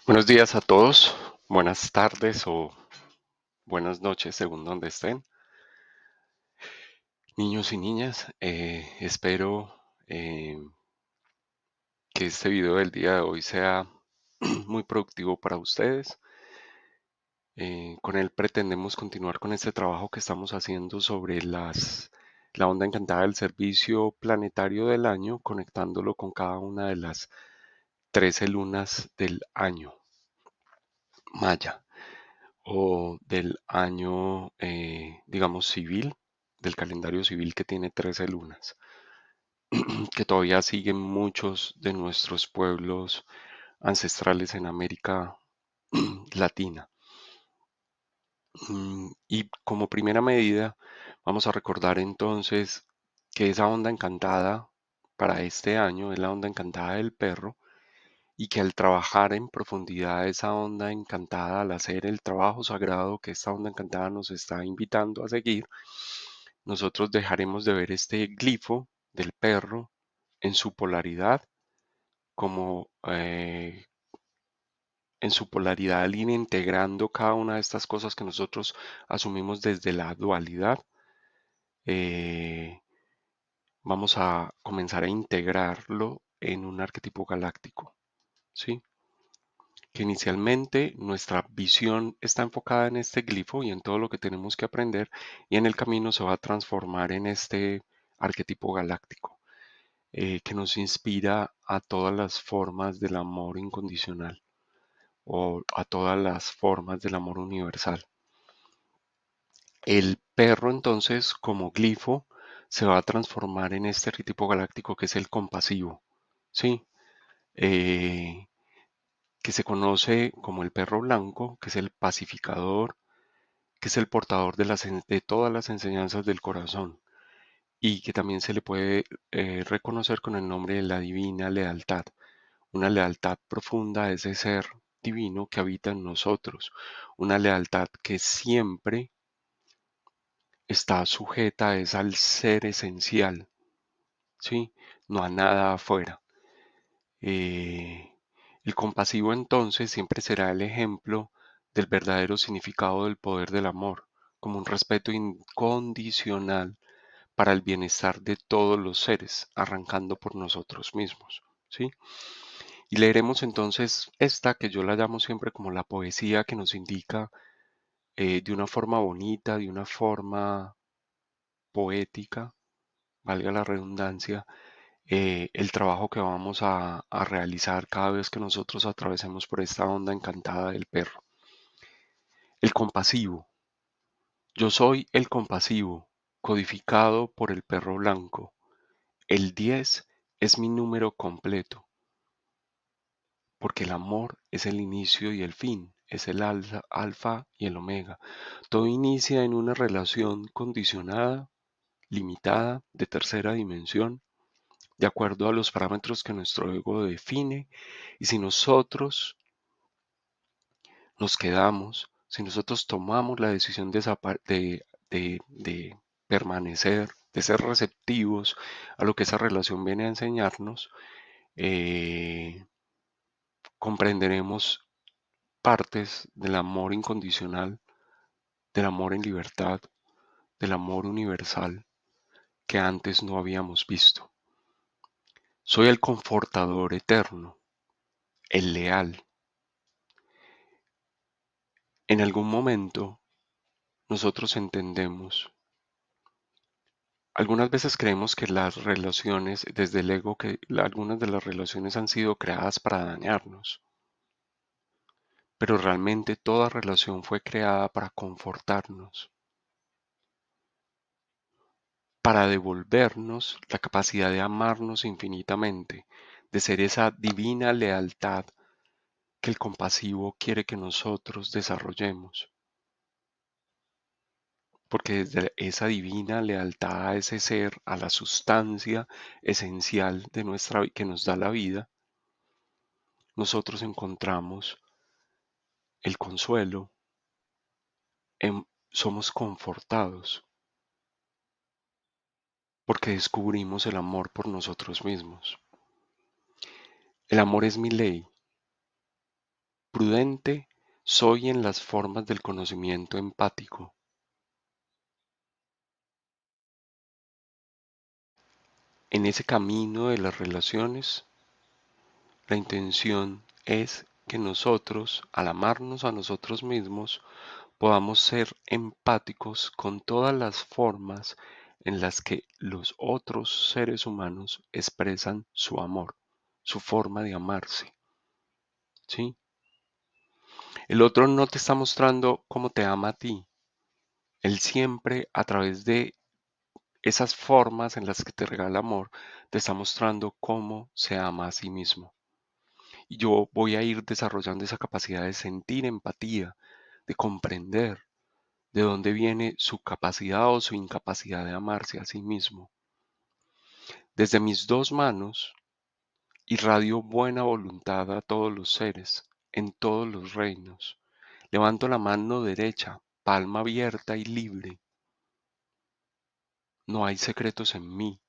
Buenos días a todos, buenas tardes o buenas noches según donde estén. Niños y niñas, espero que este video del día de hoy sea muy productivo para ustedes. Con él pretendemos continuar con este trabajo que estamos haciendo sobre la onda encantada del servicio planetario del año, conectándolo con cada una de las 13 lunas del año maya, o del año, digamos, civil, del calendario civil que tiene 13 lunas, que todavía siguen muchos de nuestros pueblos ancestrales en América Latina. Y como primera medida, vamos a recordar entonces que esa onda encantada para este año es la onda encantada del perro, y que al trabajar en profundidad esa onda encantada, al hacer el trabajo sagrado que esta onda encantada nos está invitando a seguir, nosotros dejaremos de ver este glifo del perro en su polaridad, como en su polaridad al ir integrando cada una de estas cosas que nosotros asumimos desde la dualidad. eh, Vamos a comenzar a integrarlo en un arquetipo galáctico, ¿sí? Que inicialmente nuestra visión está enfocada en este glifo y en todo lo que tenemos que aprender, y en el camino se va a transformar en este arquetipo galáctico, que nos inspira a todas las formas del amor incondicional o a todas las formas del amor universal. El perro entonces como glifo se va a transformar en este arquetipo galáctico que es el compasivo, ¿sí? Eh, que se conoce como el perro blanco, que es el pacificador, que es el portador de todas las enseñanzas del corazón, y que también se le puede reconocer con el nombre de la divina lealtad, una lealtad profunda a ese ser divino que habita en nosotros, una lealtad que siempre está sujeta es al ser esencial, ¿sí? No a nada afuera. Eh, el compasivo entonces siempre será el ejemplo del verdadero significado del poder del amor, como un respeto incondicional para el bienestar de todos los seres, arrancando por nosotros mismos, ¿sí? Y leeremos entonces esta que yo la llamo siempre como la poesía que nos indica, de una forma bonita, de una forma poética, valga la redundancia, el trabajo que vamos a realizar cada vez que nosotros atravesemos por esta onda encantada del perro. El compasivo. Yo soy el compasivo, codificado por el perro blanco. El 10 es mi número completo, porque el amor es el inicio y el fin, es el alfa y el omega. Todo inicia en una relación condicionada, limitada, de tercera dimensión, de acuerdo a los parámetros que nuestro ego define, y si nosotros nos quedamos, si nosotros tomamos la decisión de permanecer, de ser receptivos a lo que esa relación viene a enseñarnos, eh, comprenderemos partes del amor incondicional, del amor en libertad, del amor universal que antes no habíamos visto. Soy el confortador eterno, el leal. En algún momento nosotros entendemos, algunas veces creemos que las relaciones, desde el ego, algunas de las relaciones han sido creadas para dañarnos, pero realmente toda relación fue creada para confortarnos, para devolvernos la capacidad de amarnos infinitamente, de ser esa divina lealtad que el compasivo quiere que nosotros desarrollemos. Porque desde esa divina lealtad a ese ser, a la sustancia esencial de que nos da la vida, nosotros encontramos el consuelo, somos confortados porque descubrimos el amor por nosotros mismos. El amor es mi ley, Prudente soy en las formas del conocimiento empático. En ese camino de las relaciones, la intención es que nosotros, al amarnos a nosotros mismos, podamos ser empáticos con todas las formas en las que los otros seres humanos expresan su amor, su forma de amarse, ¿sí? El otro no te está mostrando cómo te ama a ti. Él siempre, a través de esas formas en las que te regala amor, te está mostrando cómo se ama a sí mismo. Y yo voy a ir desarrollando esa capacidad de sentir empatía, de comprender de dónde viene su capacidad o su incapacidad de amarse a sí mismo. Desde mis dos manos irradio buena voluntad a todos los seres, en todos los reinos. Levanto la mano derecha, palma abierta y libre. No hay secretos en mí.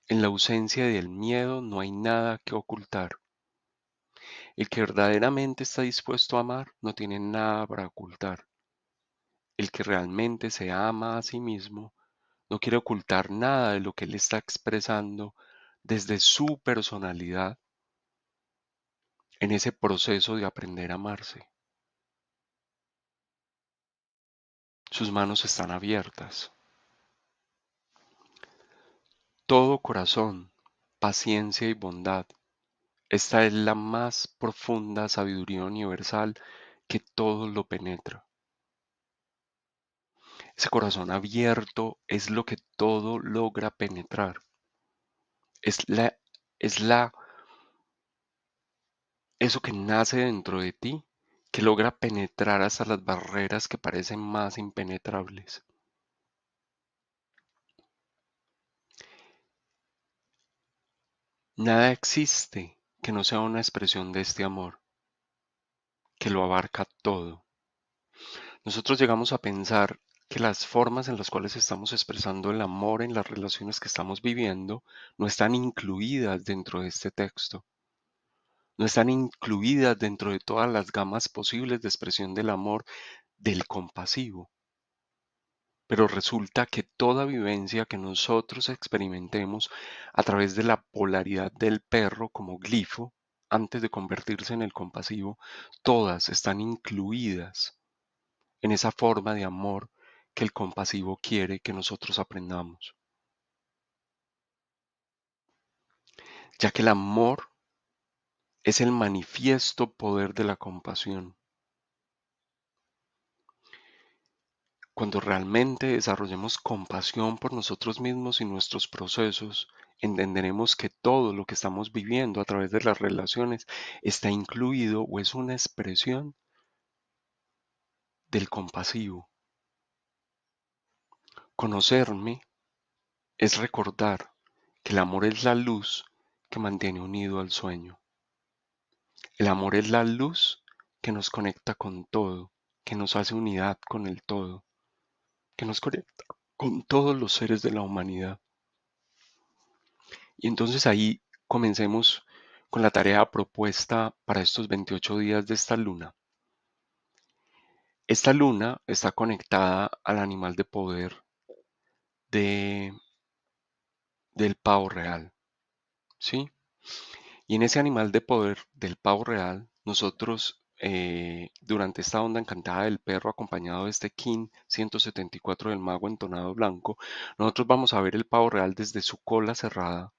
En la ausencia del miedo no hay nada que ocultar. El que verdaderamente está dispuesto a amar no tiene nada para ocultar. El que realmente se ama a sí mismo no quiere ocultar nada de lo que él está expresando desde su personalidad en ese proceso de aprender a amarse. Sus manos están abiertas. Todo corazón, paciencia y bondad. Esta es la más profunda sabiduría universal que todo lo penetra. Ese corazón abierto es lo que todo logra penetrar. Es la, es la, eso que nace dentro de ti, que logra penetrar hasta las barreras que parecen más impenetrables. Nada existe que no sea una expresión de este amor, que lo abarca todo. Nosotros llegamos a pensar que las formas en las cuales estamos expresando el amor en las relaciones que estamos viviendo no están incluidas dentro de este texto, no están incluidas dentro de todas las gamas posibles de expresión del amor del compasivo. Pero resulta que toda vivencia que nosotros experimentemos a través de la polaridad del perro como glifo, antes de convertirse en el compasivo, todas están incluidas en esa forma de amor que el compasivo quiere que nosotros aprendamos. Ya que el amor es el manifiesto poder de la compasión. Cuando realmente desarrollemos compasión por nosotros mismos y nuestros procesos, entenderemos que todo lo que estamos viviendo a través de las relaciones está incluido o es una expresión del compasivo. Conocerme es recordar que el amor es la luz que mantiene unido al sueño. El amor es la luz que nos conecta con todo, que nos hace unidad con el todo, que nos conecta con todos los seres de la humanidad. Y entonces ahí comencemos con la tarea propuesta para estos 28 días de esta luna. Esta luna está conectada al animal de poder de, del pavo real, ¿sí? Y en ese animal de poder del pavo real, nosotros durante esta onda encantada del perro acompañado de este King 174 del mago entonado blanco, nosotros vamos a ver el pavo real desde su cola cerrada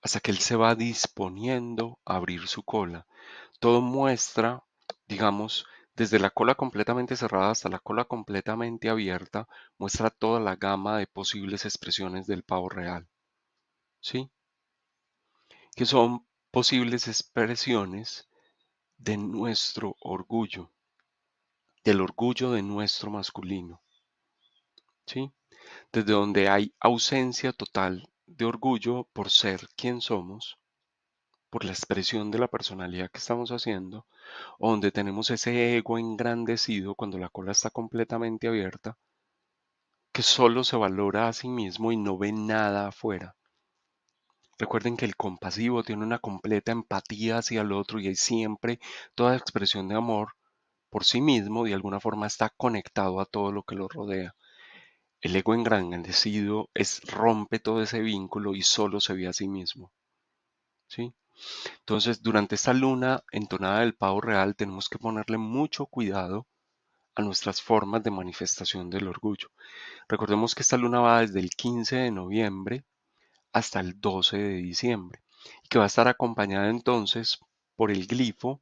hasta que él se va disponiendo a abrir su cola. Todo muestra, digamos, desde la cola completamente cerrada hasta la cola completamente abierta, muestra toda la gama de posibles expresiones del pavo real, ¿sí? Que son posibles expresiones de nuestro orgullo, del orgullo de nuestro masculino, ¿sí? Desde donde hay ausencia total de orgullo por ser quien somos, por la expresión de la personalidad que estamos haciendo, o donde tenemos ese ego engrandecido cuando la cola está completamente abierta, que solo se valora a sí mismo y no ve nada afuera. Recuerden que el compasivo tiene una completa empatía hacia el otro y siempre toda expresión de amor por sí mismo de alguna forma está conectado a todo lo que lo rodea. El ego engrandecido rompe todo ese vínculo y solo se ve a sí mismo. ¿Sí? Entonces, durante esta luna entonada del pavo real tenemos que ponerle mucho cuidado a nuestras formas de manifestación del orgullo. Recordemos que esta luna va desde el 15 de noviembre hasta el 12 de diciembre y que va a estar acompañada entonces por el glifo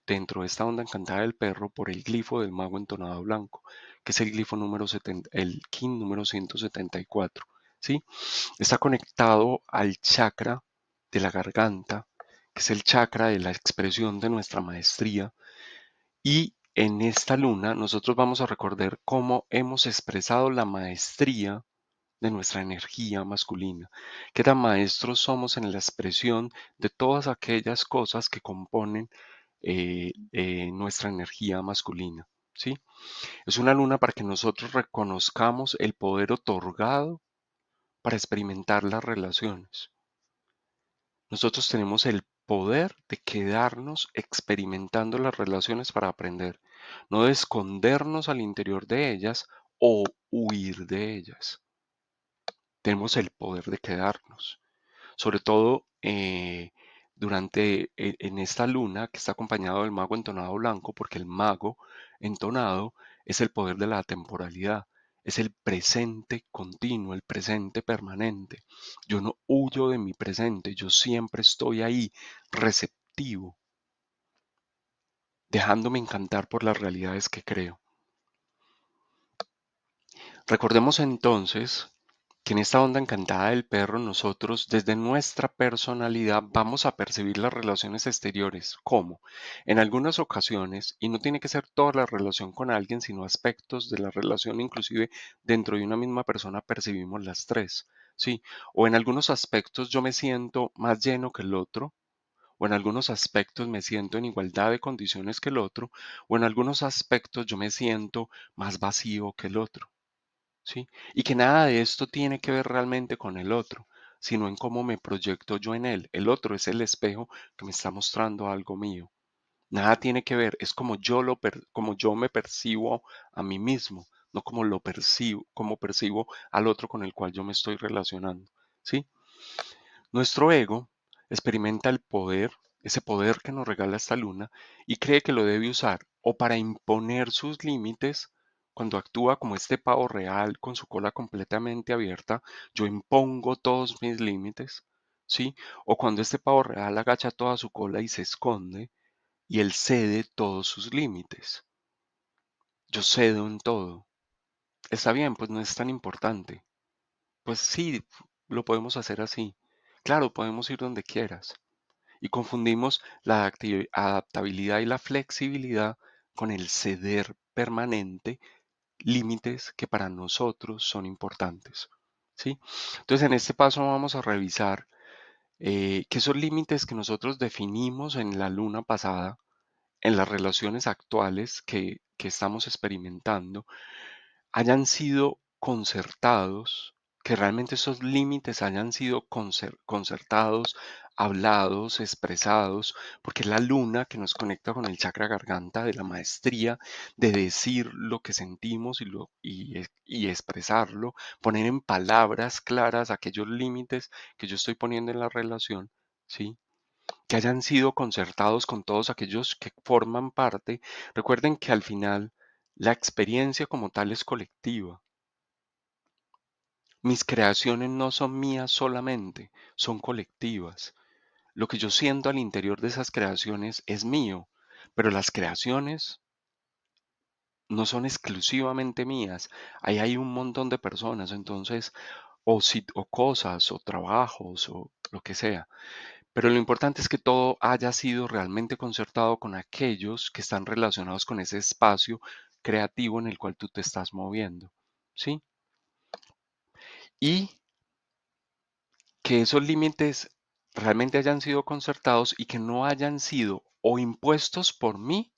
dentro de esta onda encantada del perro por el glifo del mago entonado blanco, que es el glifo número 70, el kin número 174, ¿sí? Está conectado al chakra de la garganta, que es el chakra de la expresión de nuestra maestría, y en esta luna nosotros vamos a recordar cómo hemos expresado la maestría de nuestra energía masculina, qué tan maestros somos en la expresión de todas aquellas cosas que componen nuestra energía masculina. ¿Sí? Es una luna para que nosotros reconozcamos el poder otorgado para experimentar las relaciones. Nosotros tenemos el poder de quedarnos experimentando las relaciones para aprender, no de escondernos al interior de ellas o huir de ellas. Tenemos el poder de quedarnos. Sobre todo en esta luna que está acompañado del mago entonado blanco, porque el mago entonado es el poder de la temporalidad, es el presente continuo, el presente permanente. Yo no huyo de mi presente, yo siempre estoy ahí, receptivo, dejándome encantar por las realidades que creo. Recordemos entonces que en esta onda encantada del perro nosotros desde nuestra personalidad vamos a percibir las relaciones exteriores como en algunas ocasiones, y no tiene que ser toda la relación con alguien, sino aspectos de la relación, inclusive dentro de una misma persona percibimos las tres, ¿sí? O en algunos aspectos yo me siento más lleno que el otro, o en algunos aspectos me siento en igualdad de condiciones que el otro, o en algunos aspectos yo me siento más vacío que el otro. ¿Sí? Y que nada de esto tiene que ver realmente con el otro, sino en cómo me proyecto yo en él. El otro es el espejo que me está mostrando algo mío. Nada tiene que ver, es como como yo me percibo a mí mismo, no como lo percibo, como percibo al otro con el cual yo me estoy relacionando, ¿sí? Nuestro ego experimenta el poder, ese poder que nos regala esta luna, y cree que lo debe usar o para imponer sus límites. Cuando actúa como este pavo real con su cola completamente abierta, yo impongo todos mis límites, ¿sí? O cuando este pavo real agacha toda su cola y se esconde, y él cede todos sus límites. Yo cedo en todo. Está bien, pues no es tan importante. Pues sí, lo podemos hacer así. Claro, podemos ir donde quieras. Y confundimos la adaptabilidad y la flexibilidad con el ceder permanente, límites que para nosotros son importantes. ¿Sí? Entonces, en este paso vamos a revisar que esos límites que nosotros definimos en la luna pasada, en las relaciones actuales que estamos experimentando, hayan sido concertados, que realmente esos límites hayan sido concertados, hablados, expresados, porque es la luna que nos conecta con el chakra garganta de la maestría de decir lo que sentimos y expresarlo, poner en palabras claras aquellos límites que yo estoy poniendo en la relación, ¿sí? Que hayan sido concertados con todos aquellos que forman parte. Recuerden que al final la experiencia como tal es colectiva. Mis creaciones no son mías solamente, son colectivas. Lo que yo siento al interior de esas creaciones es mío, pero las creaciones no son exclusivamente mías. Ahí hay un montón de personas, entonces, o cosas, o trabajos, o lo que sea. Pero lo importante es que todo haya sido realmente concertado con aquellos que están relacionados con ese espacio creativo en el cual tú te estás moviendo, ¿sí? Y que esos límites realmente hayan sido concertados y que no hayan sido o impuestos por mí,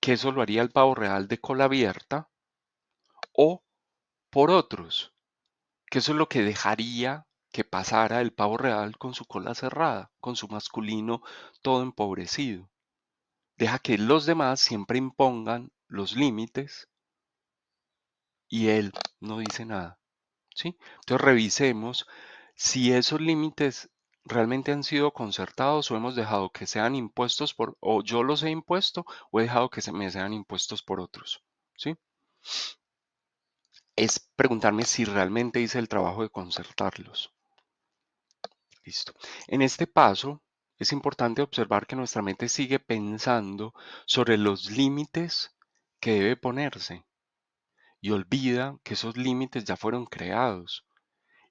que eso lo haría el pavo real de cola abierta, o por otros, que eso es lo que dejaría que pasara el pavo real con su cola cerrada, con su masculino todo empobrecido. Deja que los demás siempre impongan los límites y él no dice nada, ¿sí? Entonces revisemos si esos límites realmente han sido concertados o hemos dejado que sean impuestos o yo los he impuesto o he dejado que se me sean impuestos por otros, ¿sí? Es preguntarme si realmente hice el trabajo de concertarlos. Listo. En este paso es importante observar que nuestra mente sigue pensando sobre los límites que debe ponerse y olvida que esos límites ya fueron creados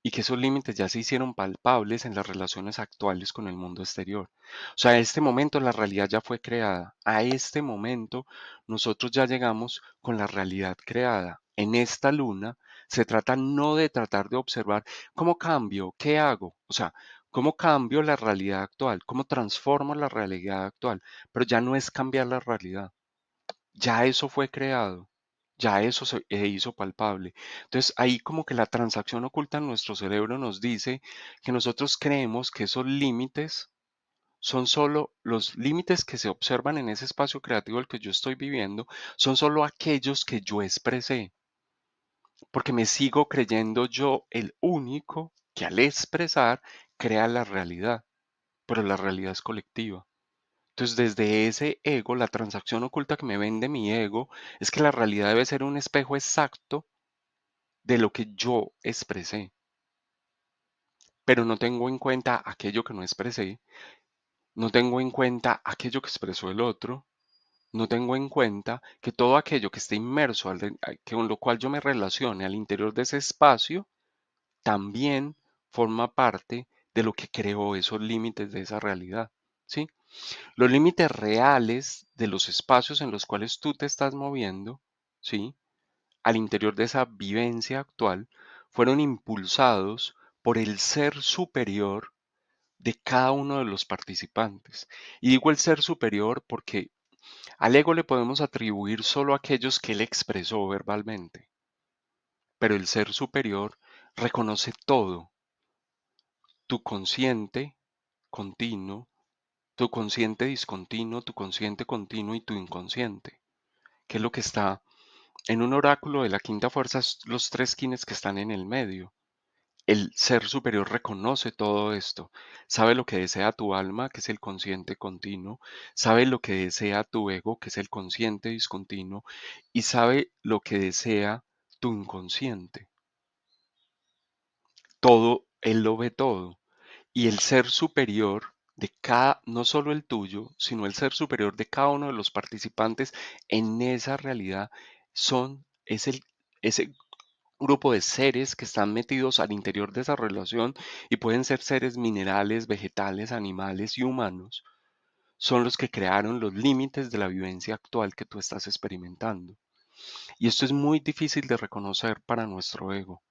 y que esos límites ya se hicieron palpables en las relaciones actuales con el mundo exterior. O sea, a este momento la realidad ya fue creada. A este momento nosotros ya llegamos con la realidad creada. En esta luna se trata no de tratar de observar cómo cambio, qué hago, o sea, cómo cambio la realidad actual, cómo transformo la realidad actual, pero ya no es cambiar la realidad. Ya eso fue creado, ya eso se hizo palpable. Entonces ahí como que la transacción oculta en nuestro cerebro nos dice que nosotros creemos que esos límites son solo los límites que se observan en ese espacio creativo el que yo estoy viviendo, son solo aquellos que yo expresé, porque me sigo creyendo yo el único que al expresar crea la realidad, pero la realidad es colectiva. Entonces, desde ese ego, la transacción oculta que me vende mi ego es que la realidad debe ser un espejo exacto de lo que yo expresé, pero no tengo en cuenta aquello que no expresé, no tengo en cuenta aquello que expresó el otro, no tengo en cuenta que todo aquello que esté inmerso, con lo cual yo me relacione al interior de ese espacio, también forma parte de lo que creó esos límites de esa realidad, ¿sí? Los límites reales de los espacios en los cuales tú te estás moviendo, ¿sí? Al interior de esa vivencia actual, fueron impulsados por el ser superior de cada uno de los participantes. Y digo el ser superior porque al ego le podemos atribuir solo aquellos que él expresó verbalmente, pero el ser superior reconoce todo, tu consciente continuo, tu consciente discontinuo, tu consciente continuo y tu inconsciente, que es lo que está en un oráculo de la quinta fuerza, los tres kines que están en el medio. El ser superior reconoce todo esto, sabe lo que desea tu alma, que es el consciente continuo, sabe lo que desea tu ego, que es el consciente discontinuo, y sabe lo que desea tu inconsciente. Todo, él lo ve todo. Y el ser superior de cada, no solo el tuyo, sino el ser superior de cada uno de los participantes en esa realidad ese grupo de seres que están metidos al interior de esa relación y pueden ser seres minerales, vegetales, animales y humanos, son los que crearon los límites de la vivencia actual que tú estás experimentando. Y esto es muy difícil de reconocer para nuestro ego,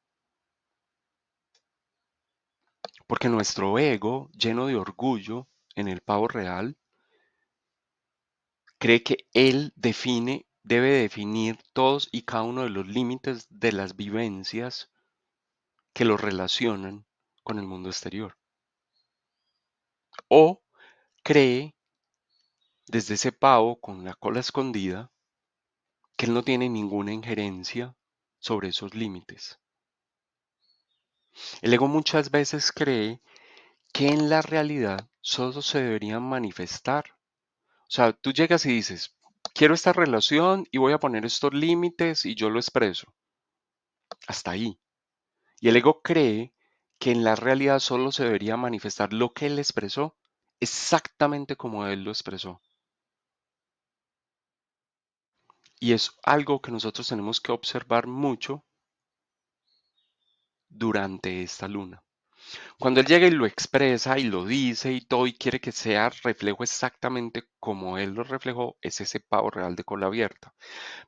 porque nuestro ego, lleno de orgullo en el pavo real, cree que él debe definir todos y cada uno de los límites de las vivencias que lo relacionan con el mundo exterior. O cree desde ese pavo con la cola escondida que él no tiene ninguna injerencia sobre esos límites. El ego muchas veces cree que en la realidad solo se deberían manifestar. O sea, tú llegas y dices, quiero esta relación y voy a poner estos límites y yo lo expreso. Hasta ahí. Y el ego cree que en la realidad solo se debería manifestar lo que él expresó exactamente como él lo expresó. Y es algo que nosotros tenemos que observar mucho durante esta luna. Cuando él llega y lo expresa y lo dice y todo y quiere que sea reflejo exactamente como él lo reflejó, es ese pavo real de cola abierta.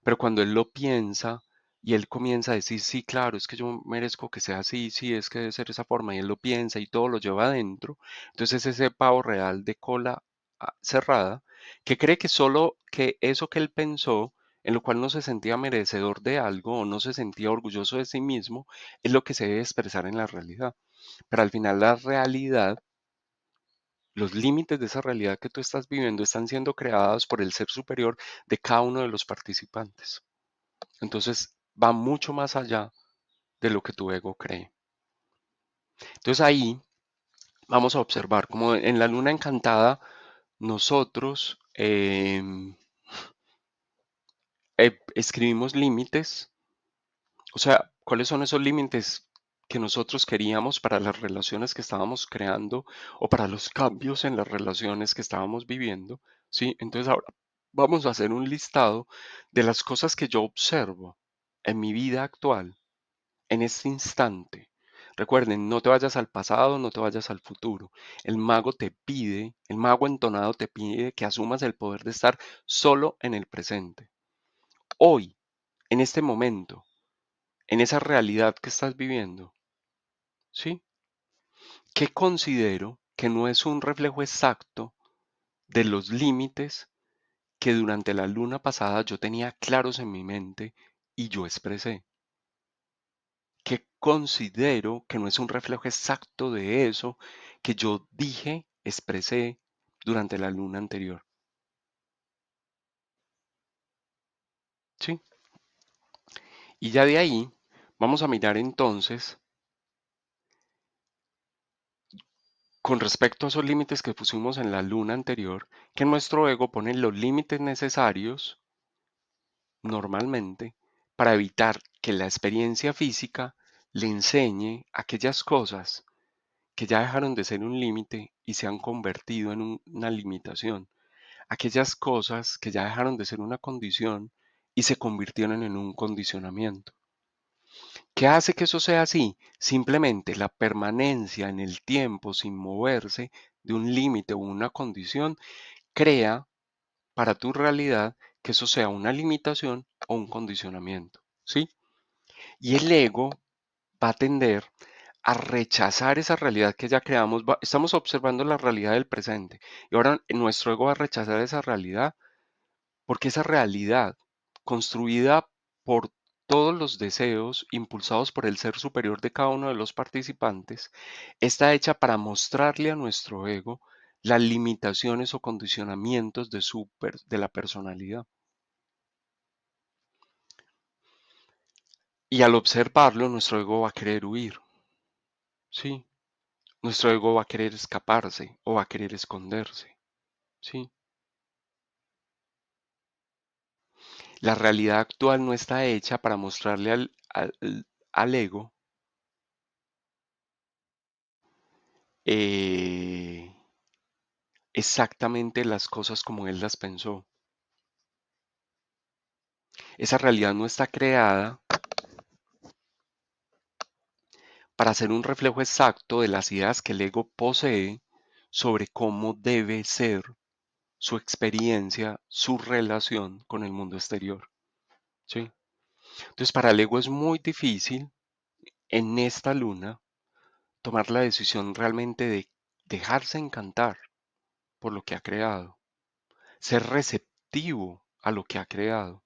Pero cuando él lo piensa y él comienza a decir, sí, claro, es que yo merezco que sea así, sí, es que debe ser esa forma, y él lo piensa y todo lo lleva adentro, entonces es ese pavo real de cola cerrada que cree que solo que eso que él pensó en lo cual no se sentía merecedor de algo o no se sentía orgulloso de sí mismo, es lo que se debe expresar en la realidad. Pero al final la realidad, los límites de esa realidad que tú estás viviendo están siendo creados por el ser superior de cada uno de los participantes. Entonces va mucho más allá de lo que tu ego cree. Entonces ahí vamos a observar como en la luna encantada nosotros escribimos límites. O sea, ¿cuáles son esos límites que nosotros queríamos para las relaciones que estábamos creando o para los cambios en las relaciones que estábamos viviendo? ¿Sí? Entonces ahora vamos a hacer un listado de las cosas que yo observo en mi vida actual, en este instante. Recuerden, no te vayas al pasado, no te vayas al futuro. El mago te pide, el mago entonado te pide que asumas el poder de estar solo en el presente. Hoy, en este momento, en esa realidad que estás viviendo, ¿sí? ¿Qué considero que no es un reflejo exacto de los límites que durante la luna pasada yo tenía claros en mi mente y yo expresé? ¿Qué considero que no es un reflejo exacto de eso que yo dije, expresé durante la luna anterior? ¿Sí? Y ya de ahí vamos a mirar entonces con respecto a esos límites que pusimos en la luna anterior, que nuestro ego pone los límites necesarios normalmente para evitar que la experiencia física le enseñe aquellas cosas que ya dejaron de ser un límite y se han convertido en una limitación, aquellas cosas que ya dejaron de ser una condición y se convirtieron en un condicionamiento. ¿Qué hace que eso sea así? Simplemente la permanencia en el tiempo sin moverse de un límite o una condición crea para tu realidad que eso sea una limitación o un condicionamiento, ¿sí? Y el ego va a tender a rechazar esa realidad que ya creamos. Estamos observando la realidad del presente y ahora nuestro ego va a rechazar esa realidad porque esa realidad construida por todos los deseos impulsados por el ser superior de cada uno de los participantes está hecha para mostrarle a nuestro ego las limitaciones o condicionamientos de la personalidad. Y al observarlo, nuestro ego va a querer huir, ¿sí? Nuestro ego va a querer escaparse o va a querer esconderse, ¿sí? La realidad actual no está hecha para mostrarle al ego eh, exactamente las cosas como él las pensó. Esa realidad no está creada para ser un reflejo exacto de las ideas que el ego posee sobre cómo debe ser su experiencia, su relación con el mundo exterior, ¿sí? Entonces, para el ego es muy difícil en esta luna tomar la decisión realmente de dejarse encantar por lo que ha creado, ser receptivo a lo que ha creado,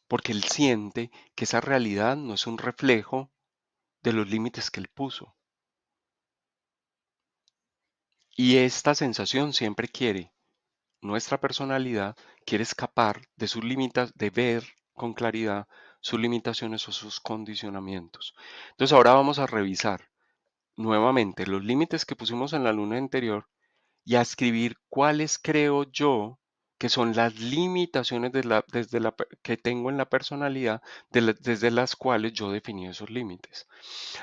porque él siente que esa realidad no es un reflejo de los límites que él puso. Y esta sensación siempre quiere, nuestra personalidad quiere escapar de sus límites, de ver con claridad sus limitaciones o sus condicionamientos. Entonces ahora vamos a revisar nuevamente los límites que pusimos en la luna anterior y a escribir cuáles creo yo que son las limitaciones que tengo en la personalidad desde las cuales yo definí esos límites.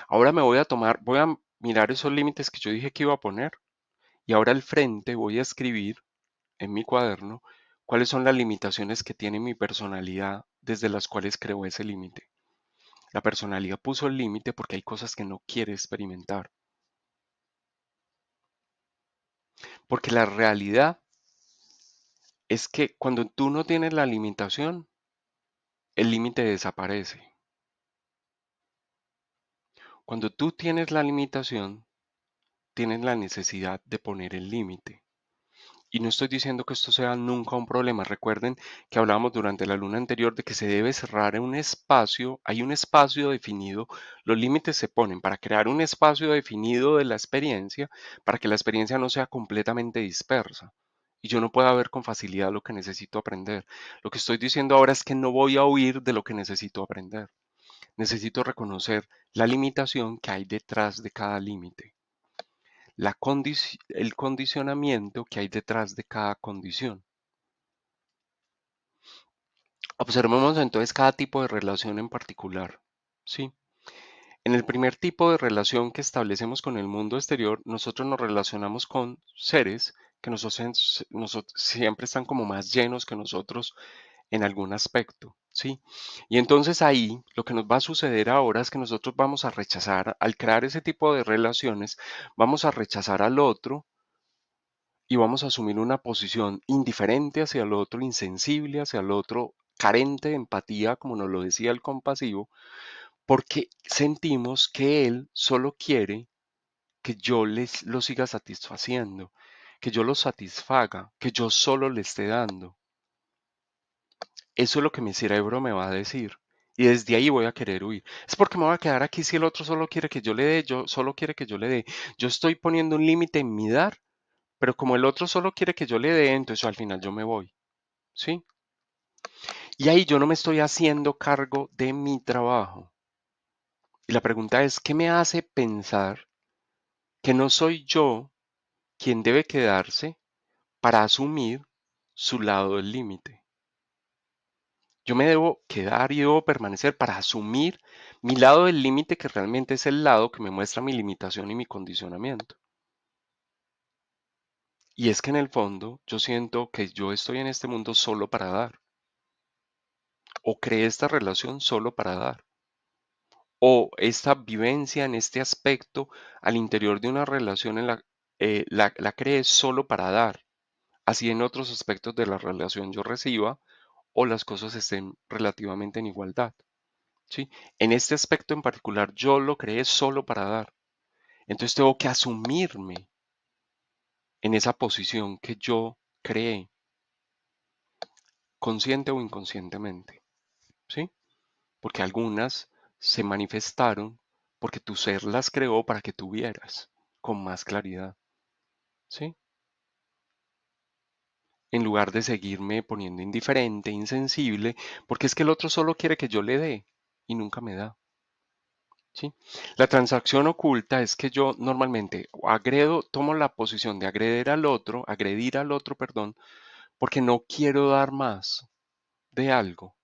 Ahora voy a mirar esos límites que yo dije que iba a poner y ahora al frente voy a escribir en mi cuaderno cuáles son las limitaciones que tiene mi personalidad desde las cuales creo ese límite. La personalidad puso el límite porque hay cosas que no quiere experimentar. Porque la realidad es que cuando tú no tienes la limitación, el límite desaparece. Cuando tú tienes la limitación, tienes la necesidad de poner el límite. Y no estoy diciendo que esto sea nunca un problema. Recuerden que hablábamos durante la luna anterior de que se debe cerrar en un espacio, hay un espacio definido, los límites se ponen para crear un espacio definido de la experiencia, para que la experiencia no sea completamente dispersa y yo no pueda ver con facilidad lo que necesito aprender. Lo que estoy diciendo ahora es que no voy a huir de lo que necesito aprender. Necesito reconocer la limitación que hay detrás de cada límite, el condicionamiento que hay detrás de cada condición. Observemos entonces cada tipo de relación en particular. ¿Sí? En el primer tipo de relación que establecemos con el mundo exterior, nosotros nos relacionamos con seres que siempre están como más llenos que nosotros en algún aspecto, ¿sí? Y entonces ahí lo que nos va a suceder ahora es que nosotros vamos a rechazar, al crear ese tipo de relaciones, vamos a rechazar al otro y vamos a asumir una posición indiferente hacia el otro, insensible hacia el otro, carente de empatía, como nos lo decía el compasivo, porque sentimos que él solo quiere que yo lo siga satisfaciendo, que yo lo satisfaga, que yo solo le esté dando. Eso es lo que mi cerebro me va a decir. Y desde ahí voy a querer huir. Es porque me voy a quedar aquí si el otro solo quiere que yo le dé, yo solo quiere que yo le dé. Yo estoy poniendo un límite en mi dar, pero como el otro solo quiere que yo le dé, entonces al final yo me voy. ¿Sí? Y ahí yo no me estoy haciendo cargo de mi trabajo. Y la pregunta es, ¿qué me hace pensar que no soy yo quien debe quedarse para asumir su lado del límite? Yo me debo quedar y debo permanecer para asumir mi lado del límite, que realmente es el lado que me muestra mi limitación y mi condicionamiento. Y es que en el fondo yo siento que yo estoy en este mundo solo para dar, o creé esta relación solo para dar, o esta vivencia en este aspecto al interior de una relación la creé solo para dar. Así en otros aspectos de la relación yo reciba o las cosas estén relativamente en igualdad. ¿Sí? En este aspecto en particular yo lo creé solo para dar. Entonces tengo que asumirme en esa posición que yo creé, consciente o inconscientemente. ¿Sí? Porque algunas se manifestaron porque tu ser las creó para que tú vieras con más claridad. ¿Sí? En lugar de seguirme poniendo indiferente, insensible, porque es que el otro solo quiere que yo le dé y nunca me da. ¿Sí? La transacción oculta es que yo normalmente tomo la posición de agredir al otro, perdón, porque no quiero dar más de algo.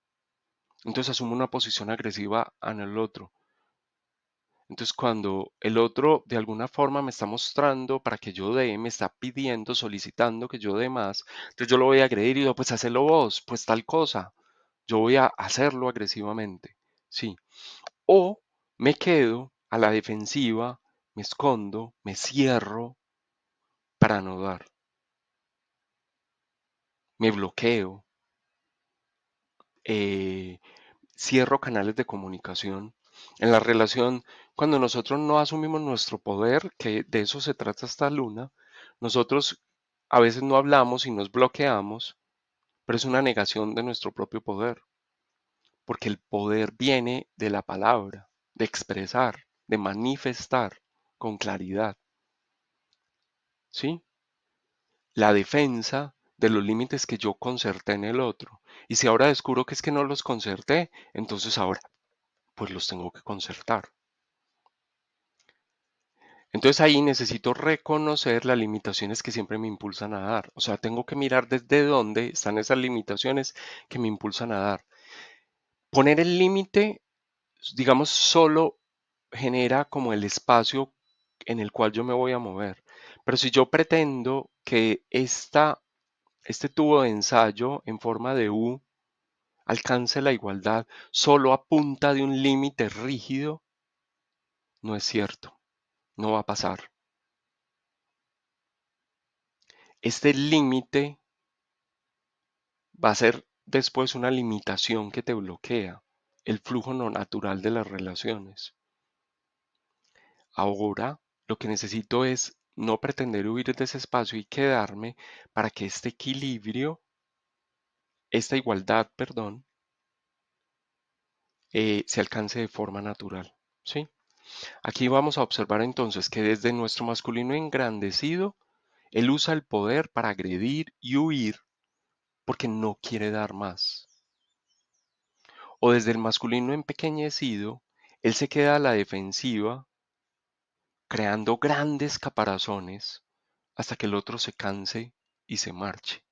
Entonces asumo una posición agresiva en el otro. Entonces cuando el otro de alguna forma me está mostrando para que yo dé, me está pidiendo, solicitando que yo dé más, entonces yo lo voy a agredir y digo, pues hacelo vos, pues tal cosa. Yo voy a hacerlo agresivamente. Sí. O me quedo a la defensiva, me escondo, me cierro para no dar, me bloqueo, eh, cierro canales de comunicación. En la relación, cuando nosotros no asumimos nuestro poder, que de eso se trata esta luna, nosotros a veces no hablamos y nos bloqueamos, pero es una negación de nuestro propio poder, porque el poder viene de la palabra, de expresar, de manifestar con claridad, ¿sí? La defensa de los límites que yo concerté en el otro. Y si ahora descubro que es que no los concerté, entonces ahora pues los tengo que concertar. Entonces ahí necesito reconocer las limitaciones que siempre me impulsan a dar. O sea, tengo que mirar desde dónde están esas limitaciones que me impulsan a dar. Poner el límite, digamos, solo genera como el espacio en el cual yo me voy a mover. Pero si yo pretendo que este tubo de ensayo en forma de U alcance la igualdad solo a punta de un límite rígido, no es cierto, no va a pasar. Este límite va a ser después una limitación que te bloquea el flujo no natural de las relaciones. Ahora lo que necesito es no pretender huir de ese espacio y quedarme para que este equilibrio, esta igualdad, perdón, se alcance de forma natural. ¿Sí? Aquí vamos a observar entonces que desde nuestro masculino engrandecido, él usa el poder para agredir y huir porque no quiere dar más. O desde el masculino empequeñecido, él se queda a la defensiva, creando grandes caparazones hasta que el otro se canse y se marche.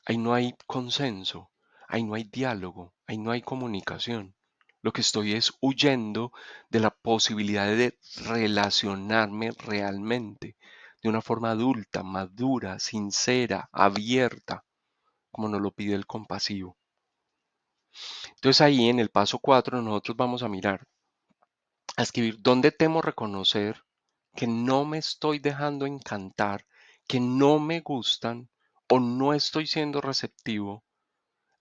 Ahí no hay consenso, ahí no hay diálogo, ahí no hay comunicación. Lo que estoy es huyendo de la posibilidad de relacionarme realmente, de una forma adulta, madura, sincera, abierta, como nos lo pide el compasivo. Entonces ahí en el paso 4 nosotros vamos a mirar, a escribir dónde temo reconocer que no me estoy dejando encantar, que no me gustan o no estoy siendo receptivo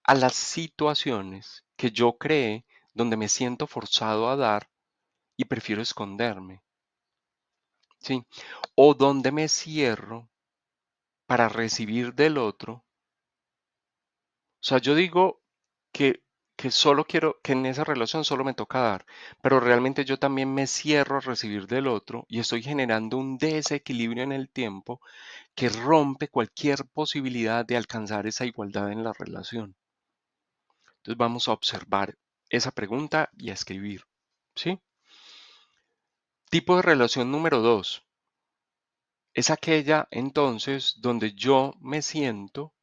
a las situaciones que yo creé donde me siento forzado a dar y prefiero esconderme, ¿sí? O donde me cierro para recibir del otro. O sea, yo digo que, que solo quiero, que en esa relación solo me toca dar, pero realmente yo también me cierro a recibir del otro y estoy generando un desequilibrio en el tiempo que rompe cualquier posibilidad de alcanzar esa igualdad en la relación. Entonces vamos a observar esa pregunta y a escribir, ¿sí? Tipo de relación número 2 es aquella entonces donde yo me siento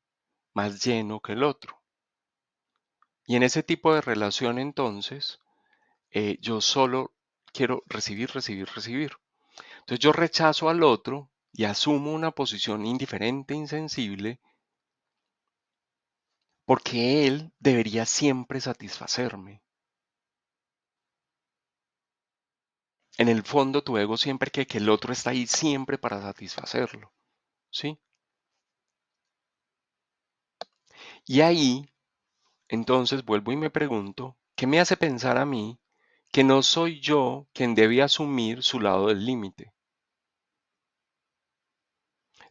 más lleno que el otro. Y en ese tipo de relación entonces yo solo quiero recibir, recibir, recibir. Entonces yo rechazo al otro y asumo una posición indiferente, insensible, porque él debería siempre satisfacerme. En el fondo tu ego siempre cree que el otro está ahí siempre para satisfacerlo, ¿sí? Y ahí, entonces vuelvo y me pregunto, ¿qué me hace pensar a mí que no soy yo quien debe asumir su lado del límite?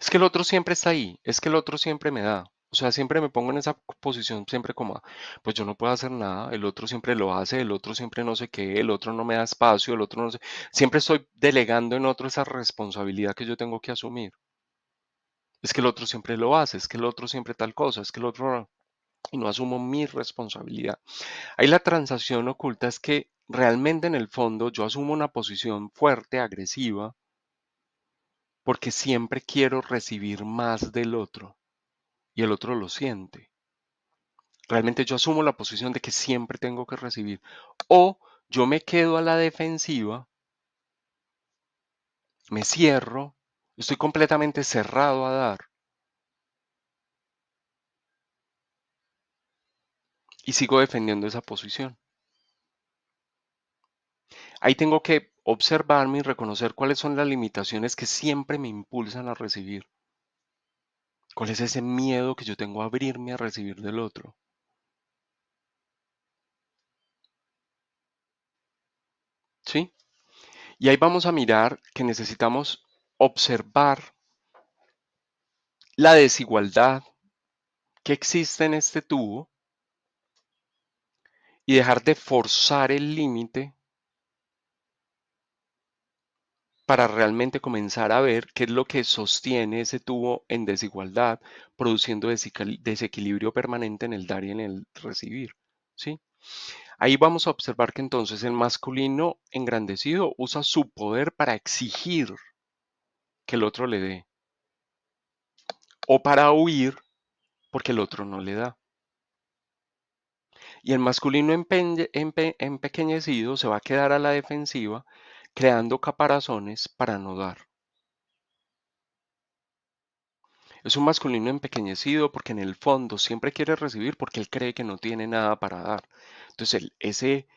Es que el otro siempre está ahí, es que el otro siempre me da. O sea, siempre me pongo en esa posición, siempre como, pues yo no puedo hacer nada, el otro siempre lo hace, el otro siempre no sé qué, el otro no me da espacio, el otro no sé. Siempre estoy delegando en otro esa responsabilidad que yo tengo que asumir. Es que el otro siempre lo hace, es que el otro siempre tal cosa, es que el otro no, y no asumo mi responsabilidad. Ahí la transacción oculta es que realmente en el fondo yo asumo una posición fuerte, agresiva, porque siempre quiero recibir más del otro y el otro lo siente. Realmente yo asumo la posición de que siempre tengo que recibir. O yo me quedo a la defensiva, me cierro, estoy completamente cerrado a dar y sigo defendiendo esa posición. Ahí tengo que observarme y reconocer cuáles son las limitaciones que siempre me impulsan a recibir. ¿Cuál es ese miedo que yo tengo a abrirme a recibir del otro? ¿Sí? Y ahí vamos a mirar que necesitamos observar la desigualdad que existe en este tubo y dejar de forzar el límite para realmente comenzar a ver qué es lo que sostiene ese tubo en desigualdad, produciendo desequilibrio permanente en el dar y en el recibir. ¿Sí? Ahí vamos a observar que entonces el masculino engrandecido usa su poder para exigir que el otro le dé o para huir porque el otro no le da. Y el masculino empequeñecido se va a quedar a la defensiva creando caparazones para no dar. Es un masculino empequeñecido porque en el fondo siempre quiere recibir porque él cree que no tiene nada para dar. Entonces ese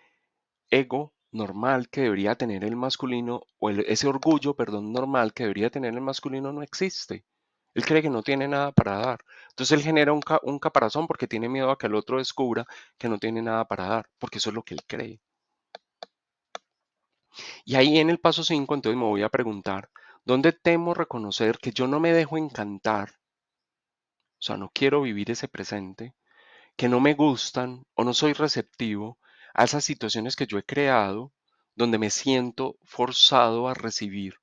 ego normal que debería tener el masculino, o ese orgullo, perdón, normal que debería tener el masculino no existe. Él cree que no tiene nada para dar. Entonces él genera un caparazón porque tiene miedo a que el otro descubra que no tiene nada para dar, porque eso es lo que él cree. Y ahí en el paso 5 entonces me voy a preguntar, ¿dónde temo reconocer que yo no me dejo encantar? O sea, no quiero vivir ese presente, que no me gustan o no soy receptivo a esas situaciones que yo he creado donde me siento forzado a recibir